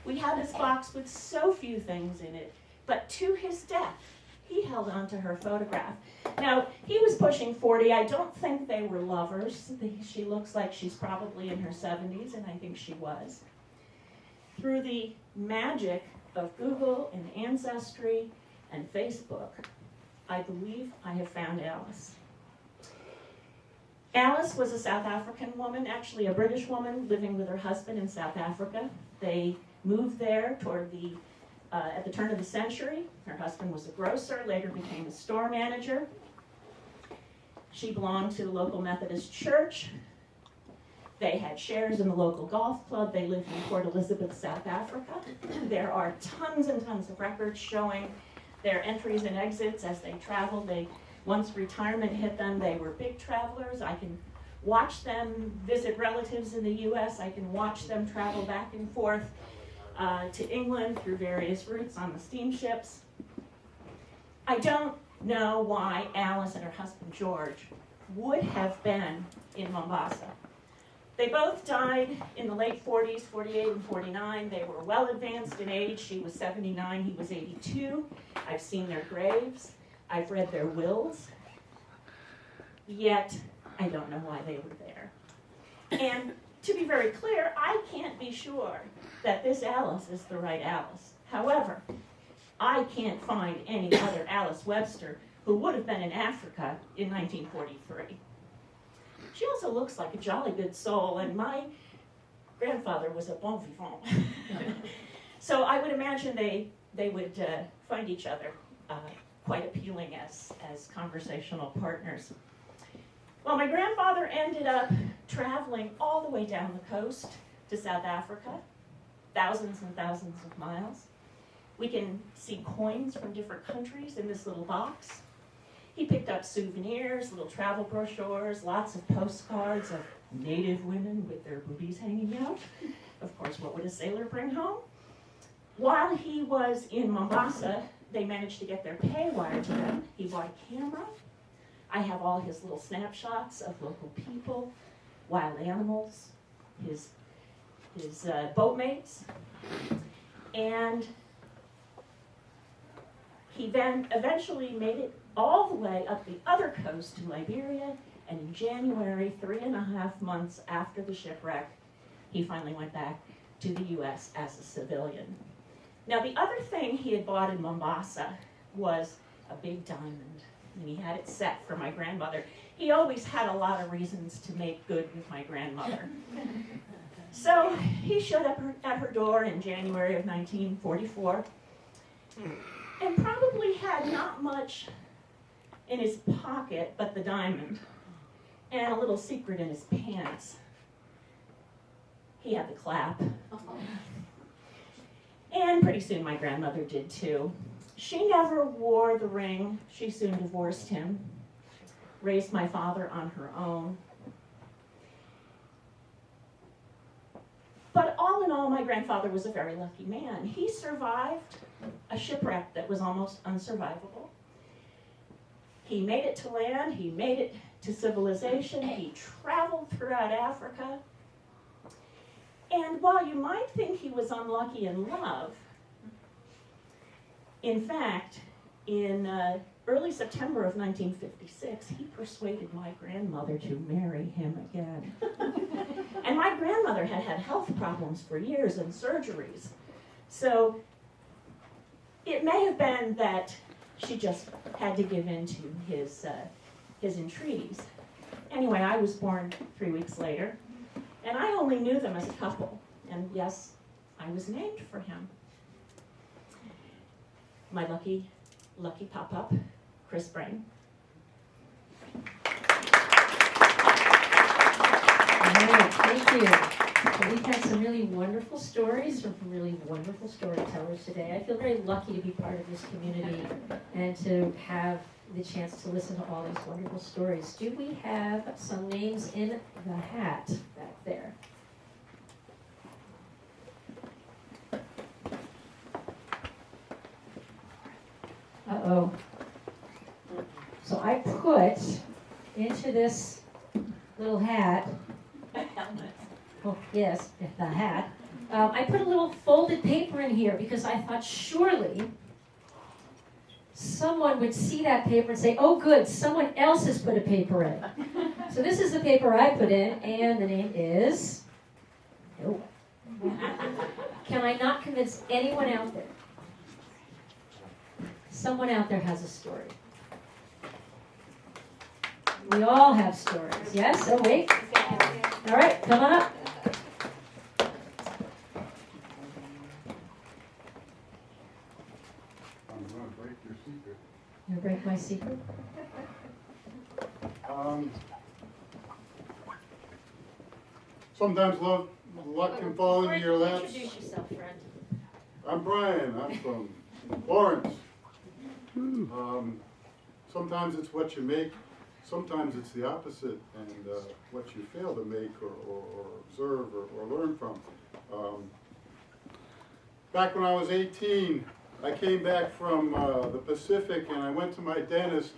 [SPEAKER 8] We had this box with so few things in it. But to his death, he held on to her photograph. Now, he was pushing 40. I don't think they were lovers. She looks like she's probably in her 70s, and I think she was. Through the magic of Google and Ancestry and Facebook, I believe I have found Alice. Alice was a South African woman, actually a British woman, living with her husband in South Africa. They moved there at the turn of the century. Her husband was a grocer, later became a store manager. She belonged to the local Methodist church. They had shares in the local golf club. They lived in Port Elizabeth, South Africa. There are tons and tons of records showing their entries and exits as they traveled. Once retirement hit them, they were big travelers. I can watch them visit relatives in the U.S. I can watch them travel back and forth to England through various routes on the steamships. I don't know why Alice and her husband George would have been in Mombasa. They both died in the late 40s, 48 and 49. They were well advanced in age. She was 79, he was 82. I've seen their graves. I've read their wills. Yet, I don't know why they were there. And to be very clear, I can't be sure that this Alice is the right Alice. However, I can't find any other Alice Webster who would have been in Africa in 1943. She also looks like a jolly good soul, and my grandfather was a bon vivant. So I would imagine they would find each other quite appealing as conversational partners. Well, my grandfather ended up traveling all the way down the coast to South Africa, thousands and thousands of miles. We can see coins from different countries in this little box. He picked up souvenirs, little travel brochures, lots of postcards of native women with their boobies hanging out. Of course, what would a sailor bring home? While he was in Mombasa, they managed to get their pay wired to them. He bought a camera. I have all his little snapshots of local people, wild animals, his boatmates. And he then eventually made it all the way up the other coast to Liberia, and in January, 3.5 months after the shipwreck, he finally went back to the U.S. as a civilian. Now, the other thing he had bought in Mombasa was a big diamond, and he had it set for my grandmother. He always had a lot of reasons to make good with my grandmother. So he showed up at her door in January of 1944, and probably had not much in his pocket but the diamond, and a little secret in his pants. He had the clap. And pretty soon my grandmother did too. She never wore the ring. She soon divorced him, raised my father on her own. But all in all, my grandfather was a very lucky man. He survived a shipwreck that was almost unsurvivable. He made it to land, he made it to civilization, he traveled throughout Africa. And while you might think he was unlucky in love, in fact, in early September of 1956, he persuaded my grandmother to marry him again. And my grandmother had had health problems for years and surgeries. So it may have been that she just had to give in to his entreaties. Anyway, I was born 3 weeks later, and I only knew them as a couple. And yes, I was named for him. My lucky pop-up, Chris Brain.
[SPEAKER 1] All right, thank you. So we've had some really wonderful stories from really wonderful storytellers today. I feel very lucky to be part of this community and to have the chance to listen to all these wonderful stories. Do we have some names in the hat back there? Uh-oh. So I put into this little hat, oh yes, the hat, I put a little folded paper in here because I thought surely someone would see that paper and say, oh good, someone else has put a paper in. So this is the paper I put in, and the name is, no. Can I not convince anyone out there? Someone out there has a story. We all have stories, yes? Oh wait. All right, come on up.
[SPEAKER 9] I'm gonna break your secret.
[SPEAKER 1] You break my secret?
[SPEAKER 9] Sometimes luck can fall into your laps.
[SPEAKER 1] Introduce yourself, friend.
[SPEAKER 9] I'm Brian. I'm from Lawrence. Sometimes it's what you make. Sometimes it's the opposite, and what you fail to make or observe or learn from. Back when I was 18, I came back from the Pacific, and I went to my dentist,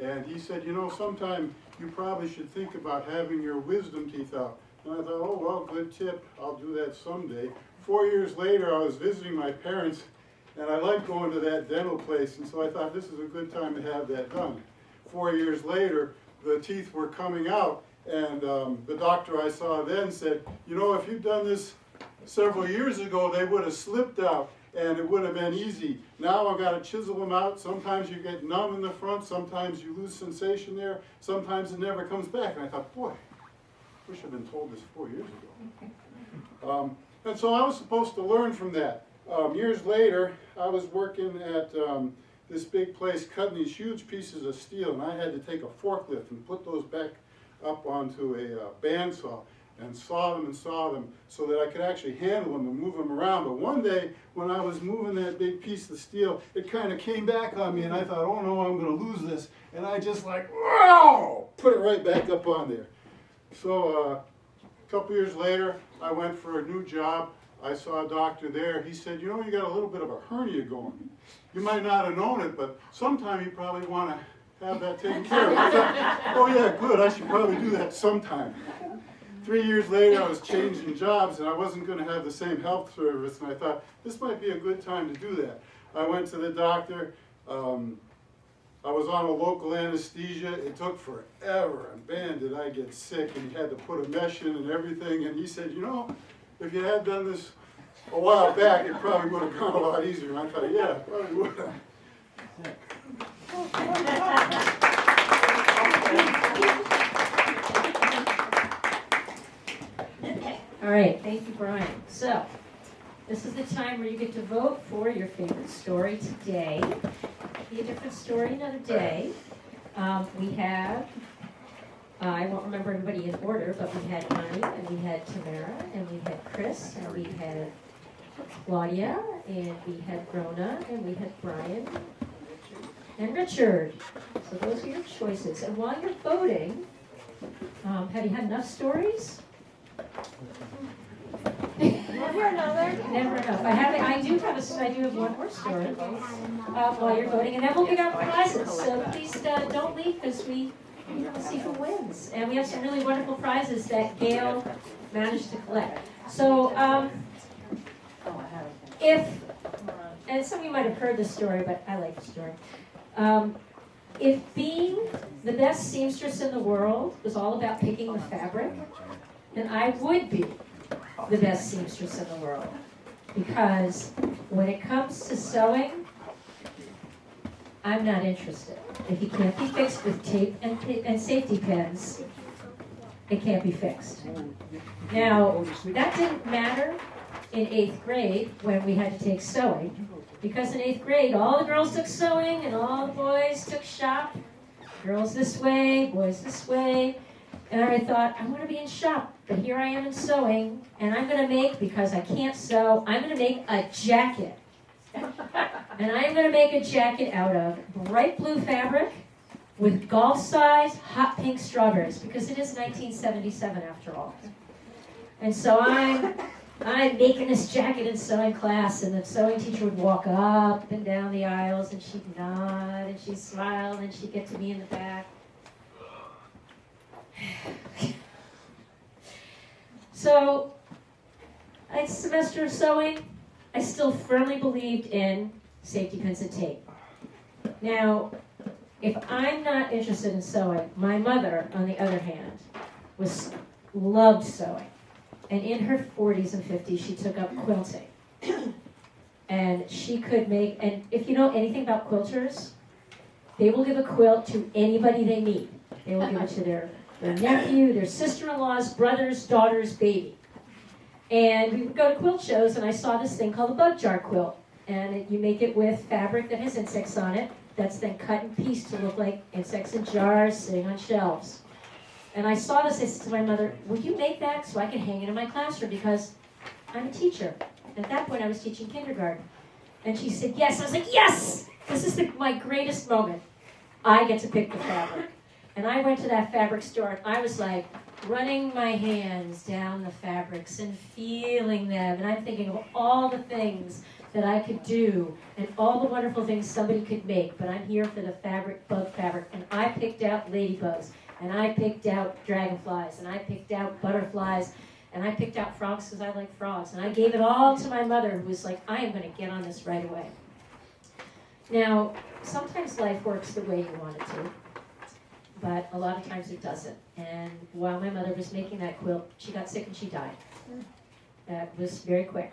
[SPEAKER 9] and he said, you know, sometime you probably should think about having your wisdom teeth out. And I thought, oh, well, good tip. I'll do that someday. 4 years later, I was visiting my parents, and I liked going to that dental place, and so I thought this is a good time to have that done. 4 years later, the teeth were coming out, and the doctor I saw then said, you know, if you'd done this several years ago, they would have slipped out, and it would have been easy. Now I've got to chisel them out. Sometimes you get numb in the front, sometimes you lose sensation there, sometimes it never comes back. And I thought, boy, I wish I'd been told this 4 years ago. And so I was supposed to learn from that. Years later, I was working at this big place cutting these huge pieces of steel, and I had to take a forklift and put those back up onto a bandsaw and saw them so that I could actually handle them and move them around. But one day, when I was moving that big piece of steel, it kind of came back on me, and I thought, oh no, I'm going to lose this. And I just like, wow, put it right back up on there. So a couple years later, I went for a new job. I saw a doctor there. He said, you know, you got a little bit of a hernia going. You might not have known it, but sometime you probably want to have that taken care of. I thought, oh yeah, good, I should probably do that sometime. 3 years later, I was changing jobs, and I wasn't going to have the same health service, and I thought, this might be a good time to do that. I went to the doctor. I was on a local anesthesia. It took forever, and man, did I get sick, and he had to put a mesh in and everything, and he said, you know, if you had done this a while back, it probably would have gone a lot easier. And I thought, yeah, it probably would have.
[SPEAKER 1] All right, thank you, Brian. So, this is the time where you get to vote for your favorite story today. Be a different story another day. We have, I won't remember everybody in order, but we had Connie, and we had Tamara, and we had Chris, and we had Claudia, and we had Rona, and we had Brian, and Richard. So those are your choices. And while you're voting, have you had enough stories?
[SPEAKER 10] Never another.
[SPEAKER 1] Never enough. I do have one more story while you're voting, and then we'll give out prizes. So please don't leave, because we want to see who wins. And we have some really wonderful prizes that Gail managed to collect. So and some of you might have heard this story, but I like the story. If being the best seamstress in the world was all about picking the fabric, then I would be the best seamstress in the world. Because when it comes to sewing, I'm not interested. If it can't be fixed with tape and safety pins, it can't be fixed. Now, that didn't matter in 8th grade when we had to take sewing, because in 8th grade, all the girls took sewing and all the boys took shop. Girls this way, boys this way. And I thought, I want to be in shop, but here I am in sewing, and I'm going to make, because I can't sew, I'm going to make a jacket. And I'm going to make a jacket out of bright blue fabric with golf-size hot pink strawberries, because it is 1977 after all. And so I'm making this jacket in sewing class, and the sewing teacher would walk up and down the aisles, and she'd nod, and she'd smile, and she'd get to me in the back. So, a semester of sewing, I still firmly believed in safety pins and tape. Now, if I'm not interested in sewing, my mother, on the other hand, loved sewing. And in her 40s and 50s, she took up quilting. And she could make, and if you know anything about quilters, they will give a quilt to anybody they meet. They will give it to their nephew, their sister-in-law's, brother's, daughter's baby. And we would go to quilt shows, and I saw this thing called a bug jar quilt. And you make it with fabric that has insects on it. That's then cut and pieced to look like insects in jars sitting on shelves. And I saw this, I said to my mother, will you make that so I can hang it in my classroom? Because I'm a teacher. At that point, I was teaching kindergarten. And she said, yes. I was like, yes! This is my greatest moment. I get to pick the fabric. And I went to that fabric store, and I was like running my hands down the fabrics and feeling them. And I'm thinking of all the things that I could do and all the wonderful things somebody could make. But I'm here for the bug fabric. And I picked out ladybugs. And I picked out dragonflies. And I picked out butterflies. And I picked out frogs because I like frogs. And I gave it all to my mother, who was like, I am going to get on this right away. Now, sometimes life works the way you want it to. But a lot of times it doesn't. And while my mother was making that quilt, she got sick and she died. That was very quick.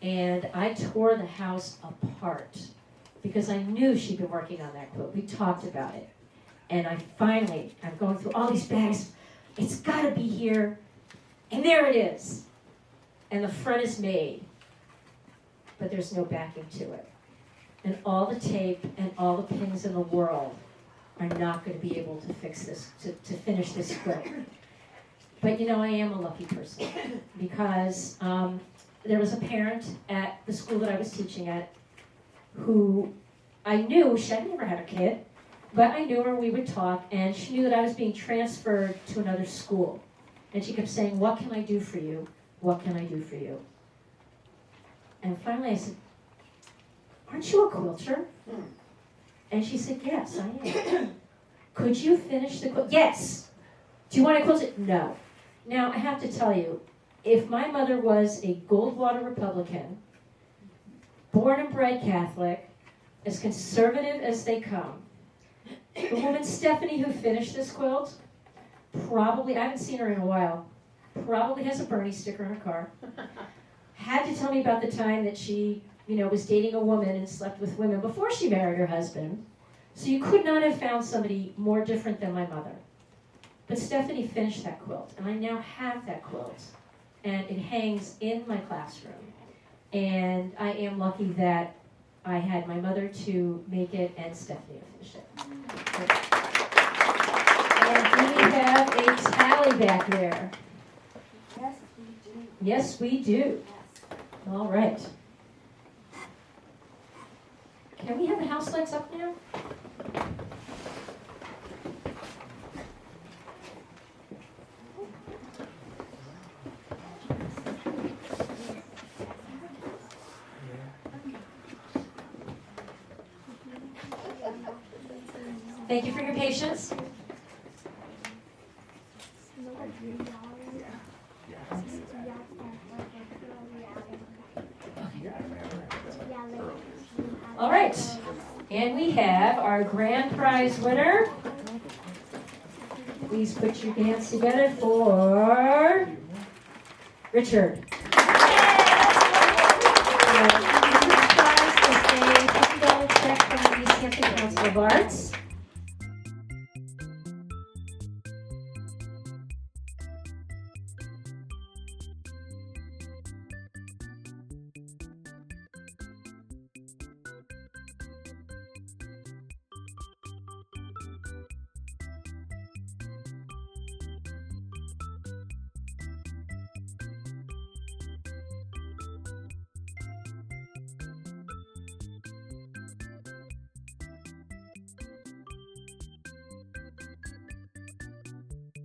[SPEAKER 1] And I tore the house apart because I knew she'd been working on that quilt. We talked about it. And I'm going through all these bags. It's got to be here. And there it is. And the front is made. But there's no backing to it. And all the tape and all the pins in the world are not going to be able to fix this, to finish this quilt. But you know, I am a lucky person because there was a parent at the school that I was teaching at who I knew, she had never had a kid, but I knew her, we would talk, and she knew that I was being transferred to another school. And she kept saying, what can I do for you? What can I do for you? And finally I said, aren't you a quilter? And she said, yes, I am. Could you finish the quilt? Yes. Do you want to quilt it? No. Now, I have to tell you, if my mother was a Goldwater Republican, born and bred Catholic, as conservative as they come, the woman Stephanie who finished this quilt, probably, I haven't seen her in a while, probably has a Bernie sticker in her car, had to tell me about the time that she was dating a woman and slept with women before she married her husband. So you could not have found somebody more different than my mother. But Stephanie finished that quilt, and I now have that quilt. And it hangs in my classroom. And I am lucky that I had my mother to make it and Stephanie to finish it. And we have a tally back there.
[SPEAKER 4] Yes, we do.
[SPEAKER 1] Yes, we do.
[SPEAKER 4] Yes.
[SPEAKER 1] All right. Can we have the house lights up now? Thank you for your patience. All right, and we have our grand prize winner. Please put your hands together for Richard. Our prize is a $50 check from the Easthampton Council of Arts.